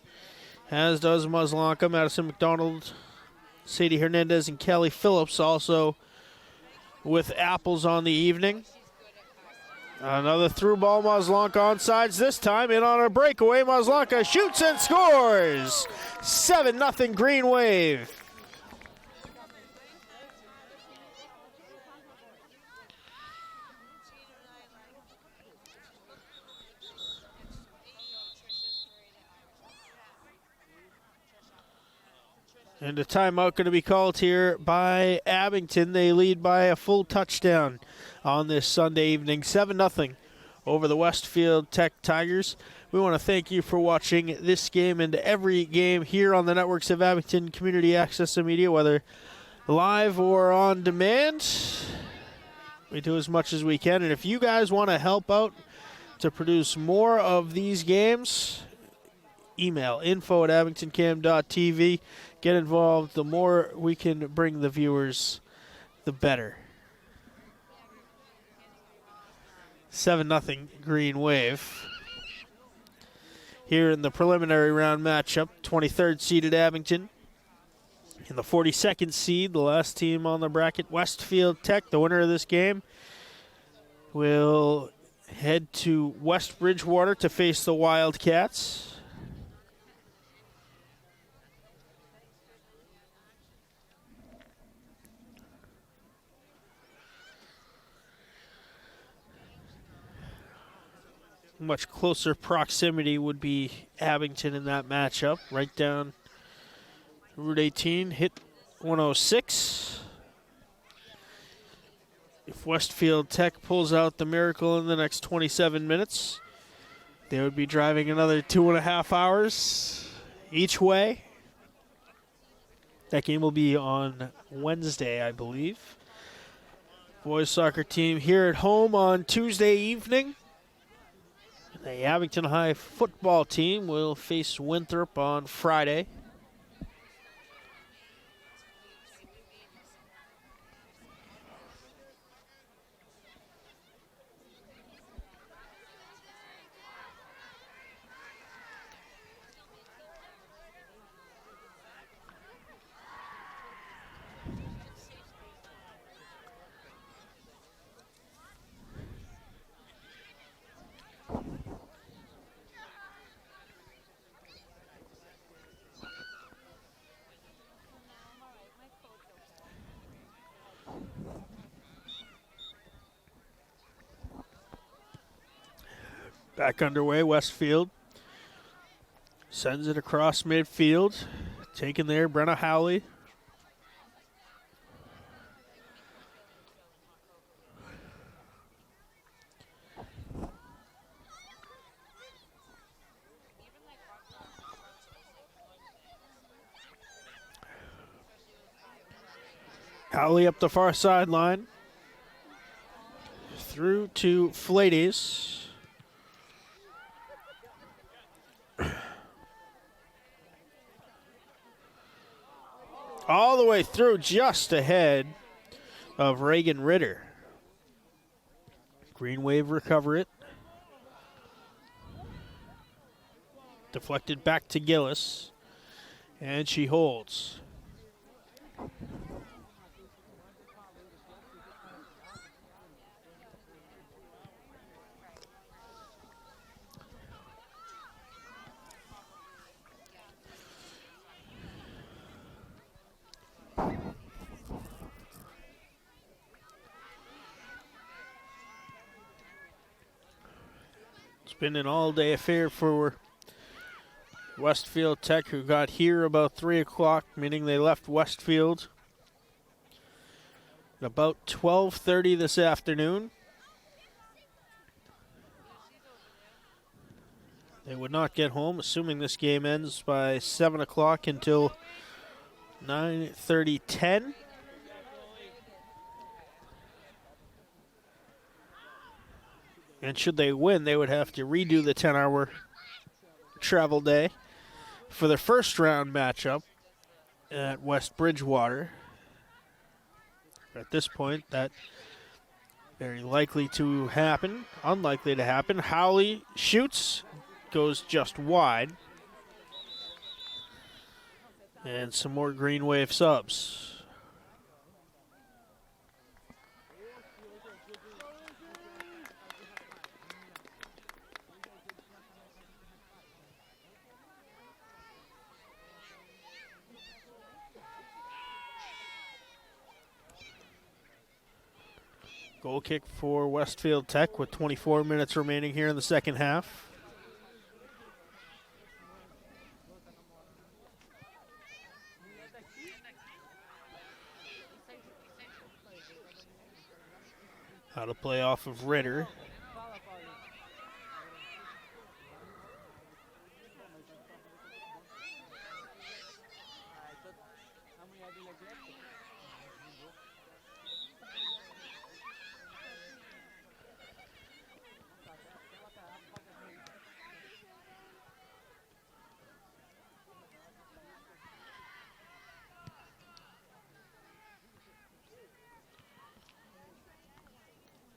as does Maslanka. Madison McDonald, Sadie Hernandez, and Kelly Phillips also with apples on the evening. Another through ball, Maslanka onsides this time, in on a breakaway. Maslanka shoots and scores! 7-0 Green Wave. And a timeout going to be called here by Abington. They lead by a full touchdown on this Sunday evening, 7-0 over the Westfield Tech Tigers. We want to thank you for watching this game and every game here on the networks of Abington Community Access and Media, whether live or on demand. We do as much as we can. And if you guys want to help out to produce more of these games, email info@abingtoncam.tv. Get involved. The more we can bring the viewers, the better. 7-0 Green Wave. Here in the preliminary round matchup, 23rd seeded Abington. In the 42nd seed, the last team on the bracket, Westfield Tech. The winner of this game will head to West Bridgewater to face the Wildcats. much closer proximity would be Abington in that matchup. Right down Route 18, hit 106. If Westfield Tech pulls out the miracle in the next 27 minutes, they would be driving another 2.5 hours each way. That game will be on Wednesday, I believe. Boys soccer team here at home on Tuesday evening. The Abington High football team will face Winthrop on Friday. Back underway, Westfield sends it across midfield. Taken there, Brenna Howley. Howley up the far sideline. Through to Flades. All the way through, just ahead of Reagan Ritter. Green Wave recover it. Deflected back to Gillis. And she holds. It's been an all-day affair for Westfield Tech, who got here about 3 o'clock, meaning they left Westfield at about 12:30 this afternoon. They would not get home, assuming this game ends by 7 o'clock, until 9:30, 10. And should they win, they would have to redo the 10-hour travel day for their first round matchup at West Bridgewater. At this point, that very likely to happen, unlikely to happen. Howley shoots, goes just wide. And some more Green Wave subs. Goal kick for Westfield Tech with 24 minutes remaining here in the second half. How to play off of Ritter.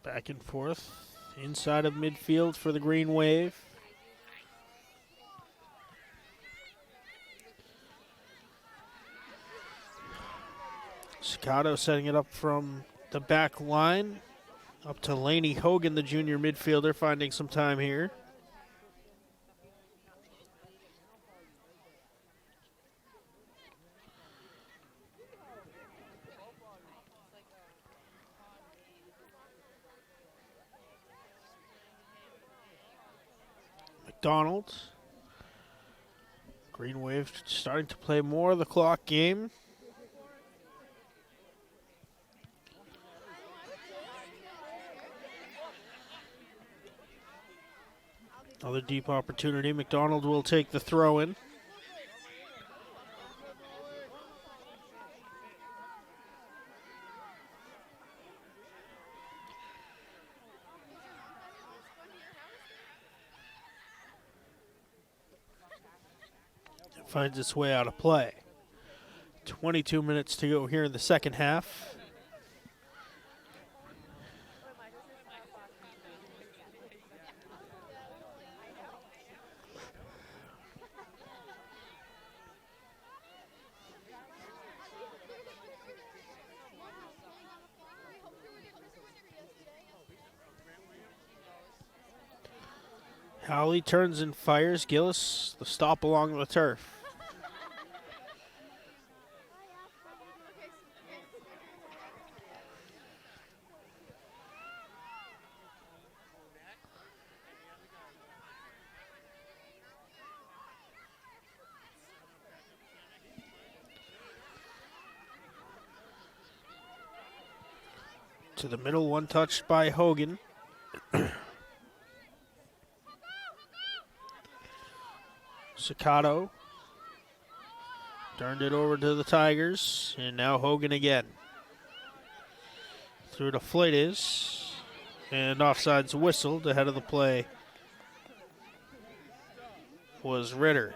Back and forth inside of midfield for the Green Wave. Scotto setting it up from the back line. Up to Laney Hogan, the junior midfielder, finding some time here. McDonald. Green Wave starting to play more of the clock game. Another deep opportunity. McDonald will take the throw in. Finds its way out of play. 22 minutes to go here in the second half. Howley turns and fires. Gillis, the stop along the turf. To the middle, one touched by Hogan. Sakato turned it over to the Tigers, and now Hogan again. Through to Fleites, and offside's whistled. Ahead of the play was Ritter.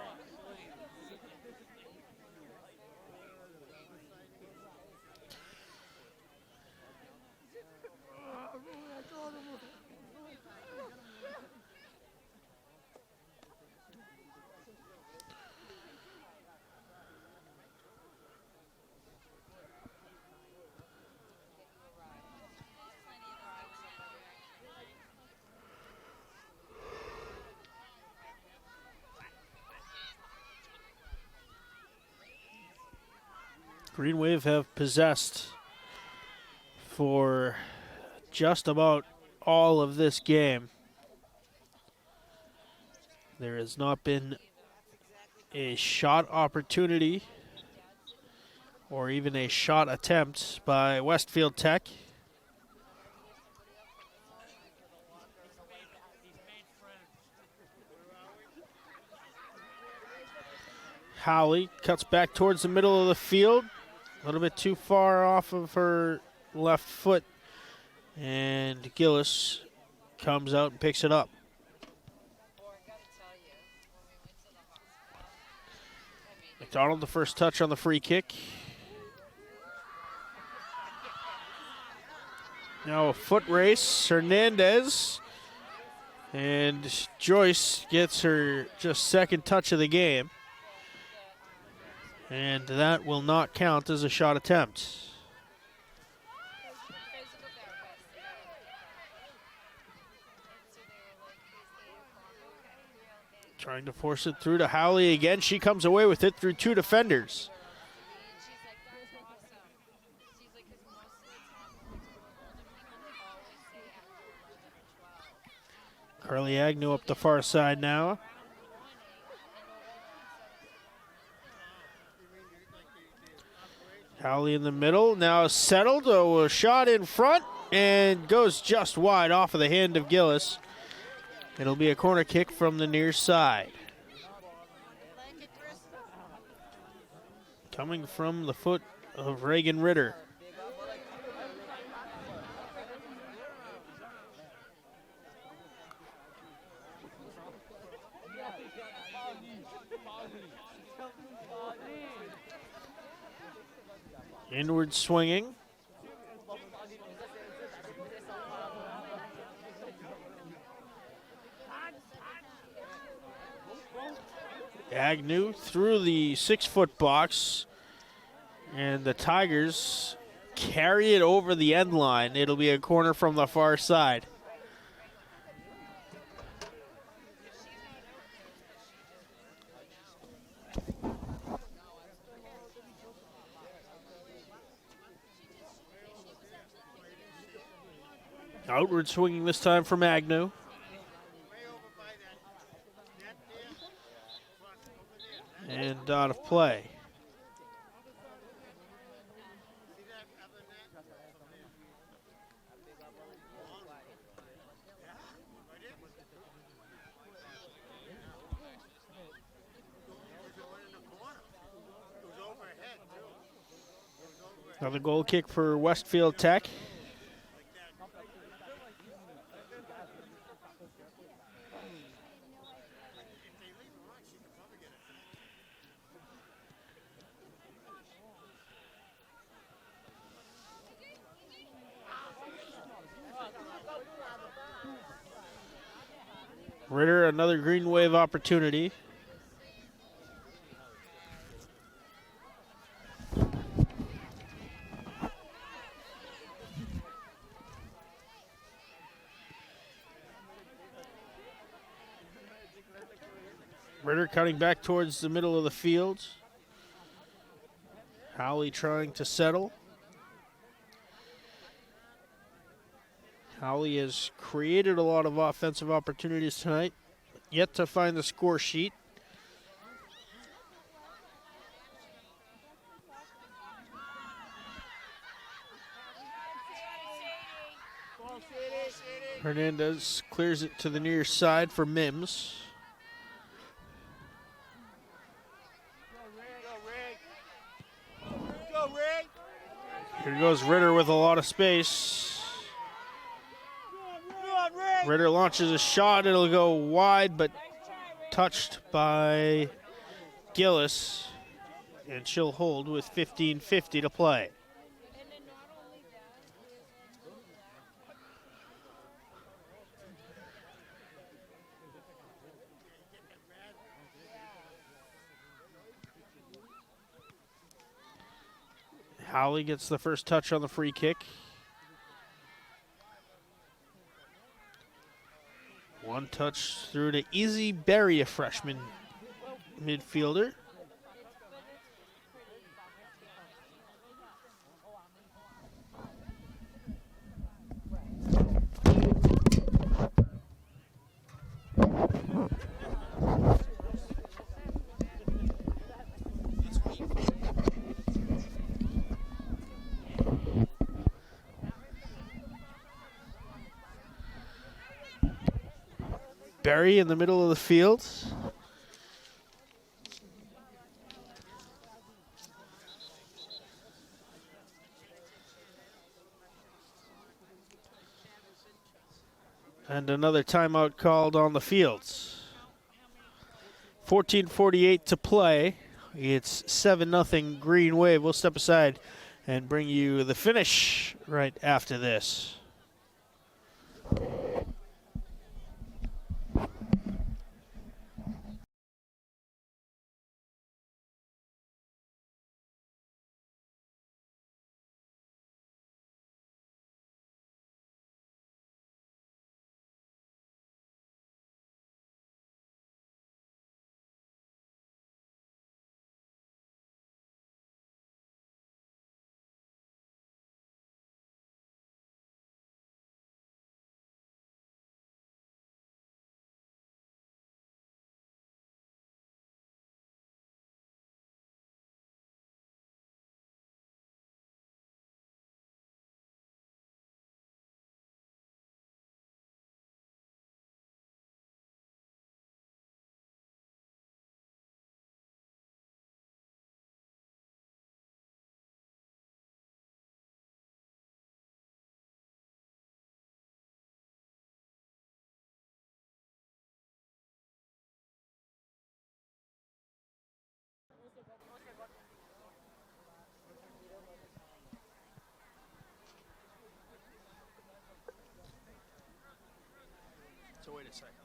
Green Wave have possessed for just about all of this game. There has not been a shot opportunity or even a shot attempt by Westfield Tech. Howley cuts back towards the middle of the field. A little bit too far off of her left foot. And Gillis comes out and picks it up. McDonald, the first touch on the free kick. Now a foot race. Hernandez. And Joyce gets her just second touch of the game. And that will not count as a shot attempt. Trying to force it through to Howley again. She comes away with it through two defenders. Carly Agnew up the far side now. Howley in the middle, now settled, a shot in front, and goes just wide off of the hand of Gillis. It'll be a corner kick from the near side. Coming from the foot of Reagan Ritter. Inward swinging. Agnew through the 6-foot box, and the Tigers carry it over the end line. It'll be a corner from the far side. Outward swinging this time from Agnew. dot of play. Another goal kick for Westfield Tech. Ritter, another green wave opportunity. Ritter cutting back towards the middle of the field. Howley trying to settle. Howley has created a lot of offensive opportunities tonight, yet to find the score sheet. Hernandez clears it to the near side for Mims. Here goes Ritter with a lot of space. Ritter launches a shot. It'll go wide, but touched by Gillis. And she'll hold with 15:50 to play. Howley gets the first touch on the free kick. One touch through to Izzy Berry, a freshman midfielder. Berry in the middle of the field. And another timeout called on the fields. 14:48 to play. It's 7-0 Green Wave. We'll step aside and bring you the finish right after this. So wait a second.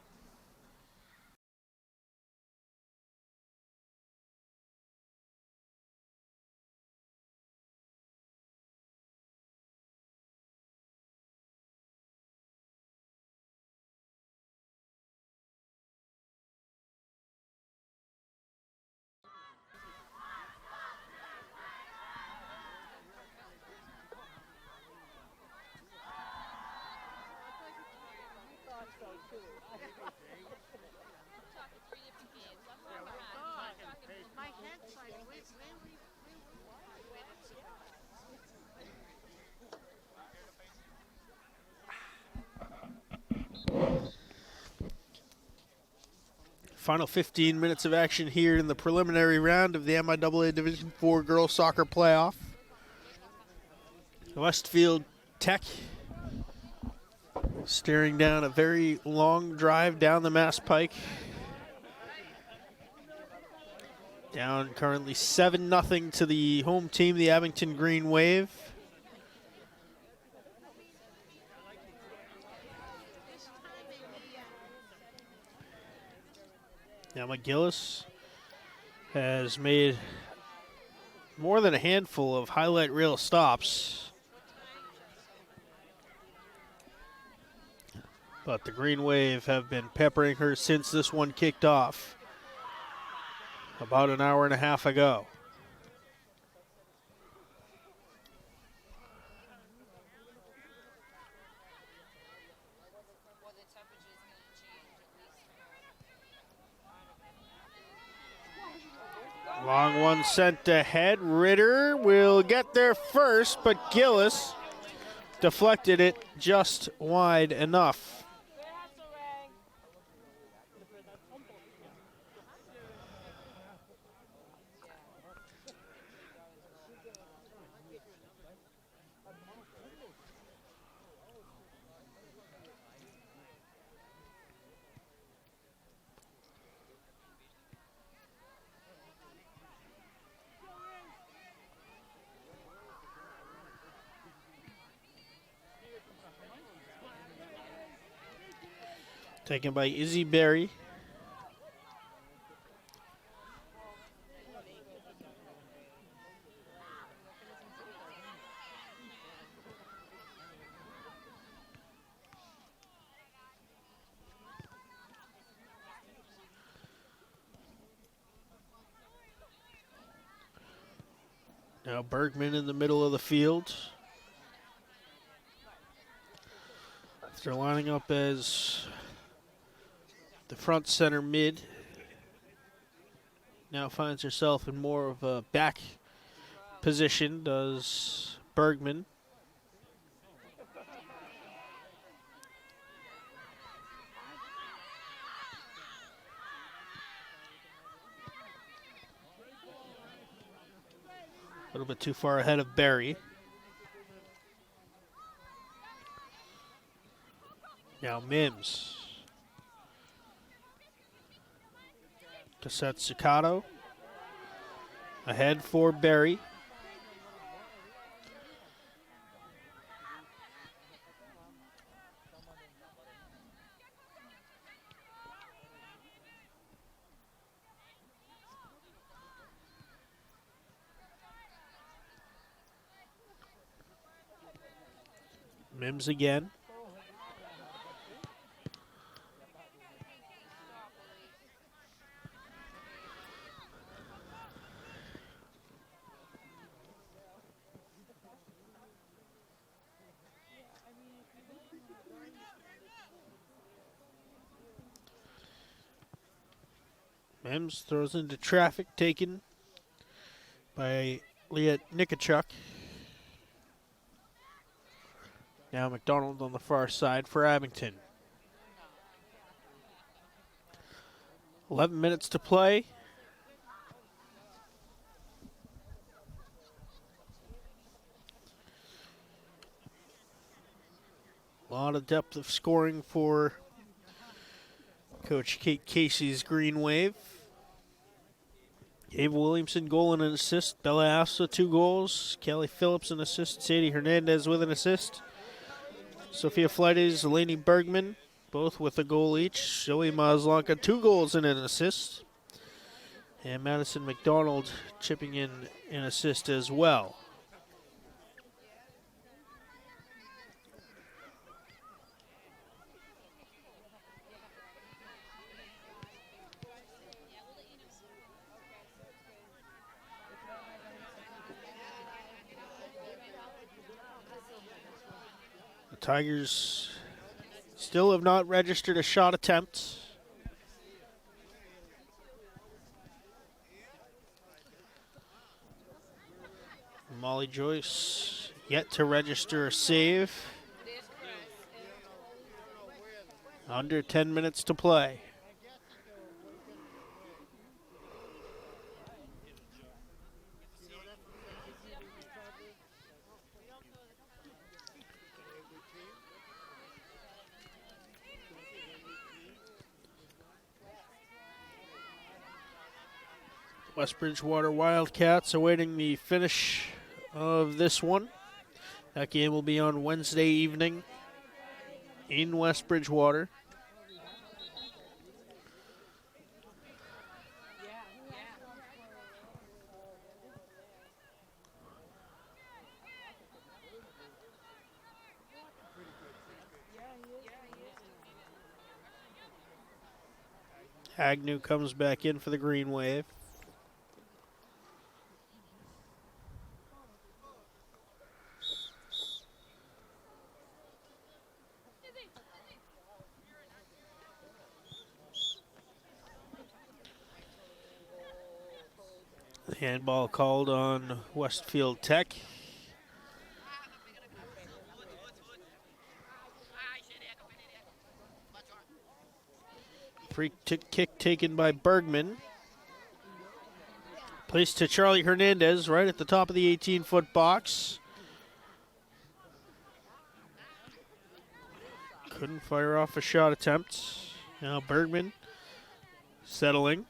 Final 15 minutes of action here in the preliminary round of the MIAA Division IV Girls Soccer Playoff. Westfield Tech staring down a very long drive down the Mass Pike. Down currently 7-0 to the home team, the Abington Green Wave. Now McGillis has made more than a handful of highlight reel stops. But the Green Wave have been peppering her since this one kicked off about an hour and a half ago. Well, the temperature's going to change at least for Long one sent ahead. Ritter will get there first, but Gillis deflected it just wide enough. Taken by Izzy Berry. Now Bergman in the middle of the field. They're lining up as the front center mid. Now finds herself in more of a back position, does Bergman. A little bit too far ahead of Barry. Now Mims. Cassette Staccato. Ahead for Barry. Mims again. Mims throws into traffic, taken by Leah Nikachuk. Now McDonald on the far side for Abington. 11 minutes to play. A lot of depth of scoring for Coach Kate Casey's Green Wave. Ava Williamson, goal and an assist. Bella Asa, 2 goals. Kelly Phillips, an assist. Sadie Hernandez with an assist. Sophia Fleites, Eleni Bergman, both with a goal each. Zoe Mazlanka, 2 goals and an assist. And Madison McDonald chipping in an assist as well. The Tigers still have not registered a shot attempt. Molly Joyce yet to register a save. Under 10 minutes to play. West Bridgewater Wildcats awaiting the finish of this one. That game will be on Wednesday evening in West Bridgewater. Agnew comes back in for the Green Wave. Handball called on Westfield Tech. Free kick taken by Bergman. Placed to Charlie Hernandez right at the top of the 18-foot box. Couldn't fire off a shot attempt. Now Bergman settling.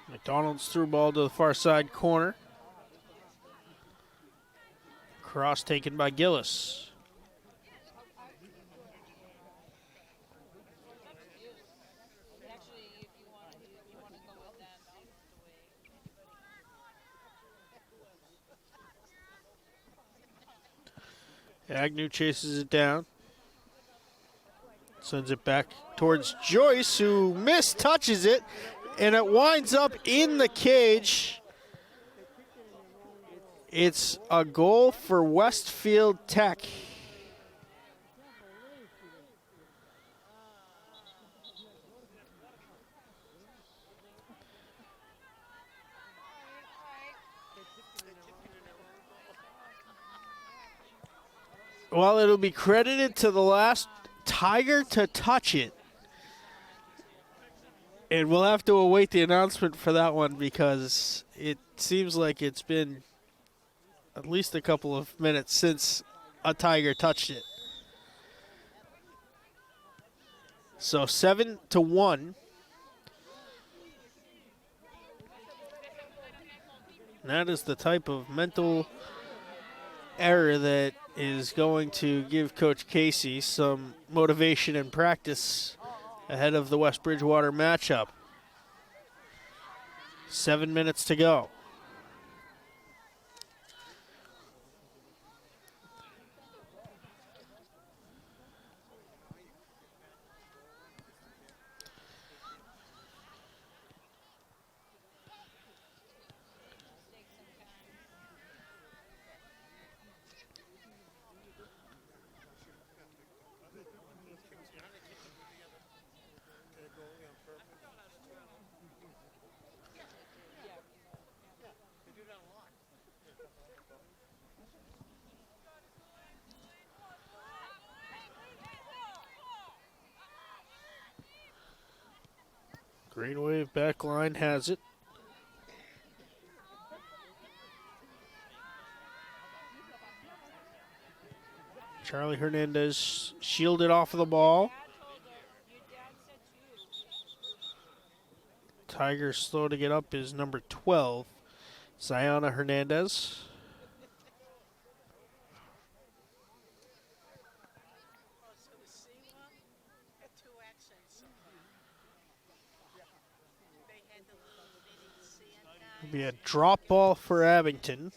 McDonald's through ball to the far side corner. Cross taken by Gillis. Agnew chases it down. Sends it back towards Joyce, who mistouches it, and it winds up in the cage. It's a goal for Westfield Tech. Well, it'll be credited to the last Tiger to touch it. And we'll have to await the announcement for that one because it seems like it's been at least a couple of minutes since a Tiger touched it. So 7-1. And that is the type of mental error that is going to give Coach Casey some motivation and practice ahead of the West Bridgewater matchup. 7 minutes to go. Green Wave back line has it. Charlie Hernandez shielded off of the ball. Tiger slow to get up is number 12, Ziana Hernandez. It'll be a drop ball for Abington.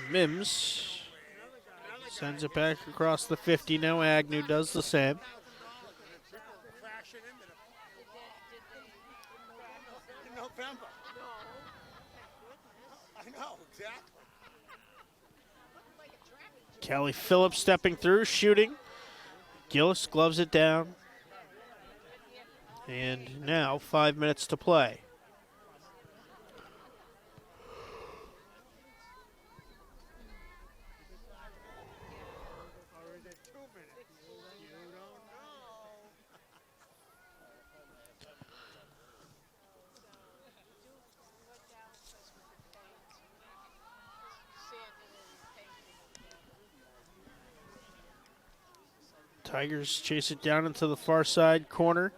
Mims sends it back across the 50. Now Agnew does the same. Kelly Phillips stepping through, shooting. Gillis gloves it down. And now 5 minutes to play. Tigers chase it down into the far side corner.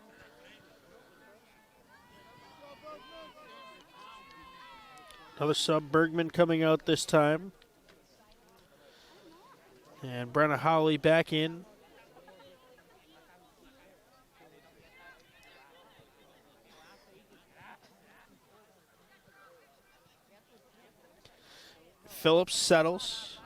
Another sub, Bergman, coming out this time. And Brenna Howley back in. Phillips settles.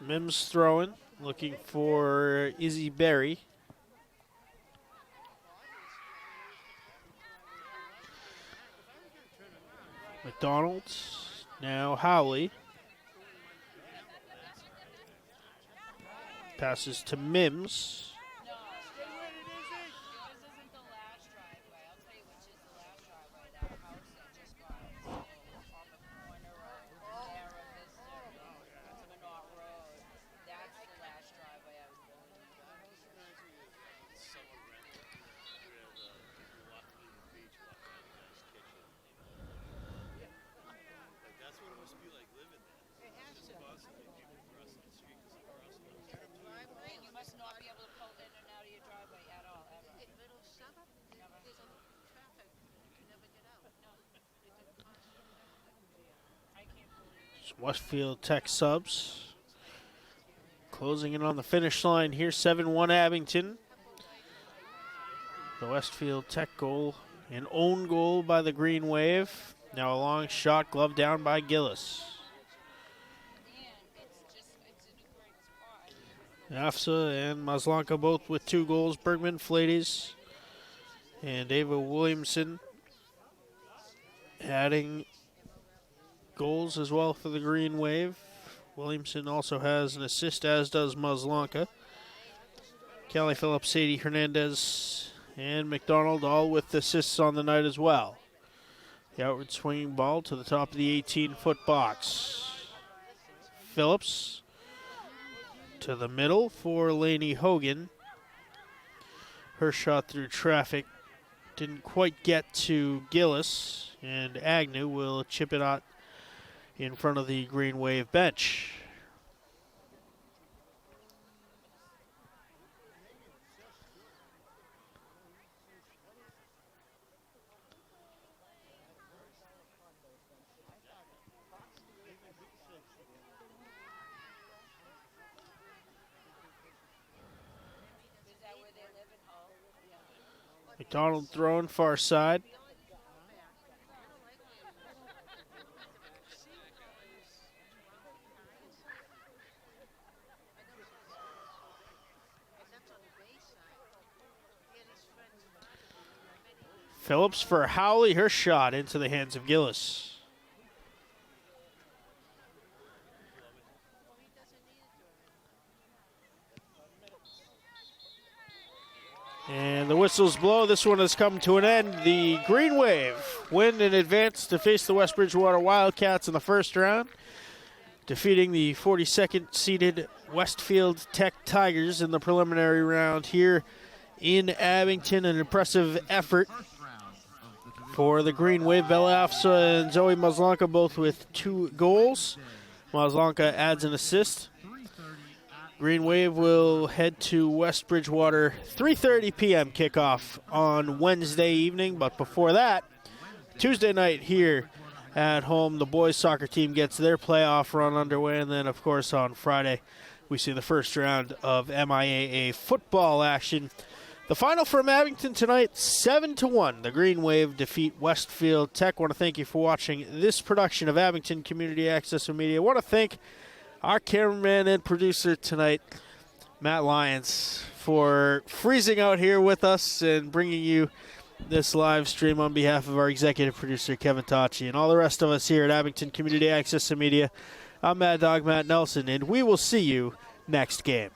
Mims throwing, looking for Izzy Berry. McDonald, now Howley. Passes to Mims. Westfield Tech subs. Closing in on the finish line here, 7-1 Abington. The Westfield Tech goal, an own goal by the Green Wave. Now a long shot, glove down by Gillis. Afsa and Maslanka both with 2 goals. Bergman, Flades, and Ava Williamson adding goals as well for the Green Wave. Williamson also has an assist, as does Maslanka. Callie Phillips, Sadie Hernandez, and McDonald all with assists on the night as well. The outward swinging ball to the top of the 18-foot box. Phillips to the middle for Lainey Hogan. Her shot through traffic didn't quite get to Gillis, and Agnew will chip it out in front of the Green Wave bench. McDonald throwing far side. Phillips for Howley, her shot into the hands of Gillis. And the whistles blow. This one has come to an end. The Green Wave win in advance to face the West Bridgewater Wildcats in the first round, defeating the 42nd seeded Westfield Tech Tigers in the preliminary round here in Abington. An impressive effort for the Green Wave. Bella Afsa and Zoe Maslanka both with 2 goals. Maslanka adds an assist. Green Wave will head to West Bridgewater, 3:30 p.m. kickoff on Wednesday evening. But before that, Tuesday night here at home, the boys soccer team gets their playoff run underway. And then, of course, on Friday, we see the first round of MIAA football action. The final from Abington tonight, 7-1. The Green Wave defeat Westfield Tech. Want to thank you for watching this production of Abington Community Access Media. Want to thank our cameraman and producer tonight, Matt Lyons, for freezing out here with us and bringing you this live stream on behalf of our executive producer, Kevin Tachi, and all the rest of us here at Abington Community Access Media. I'm Mad Dog Matt Nelson, and we will see you next game.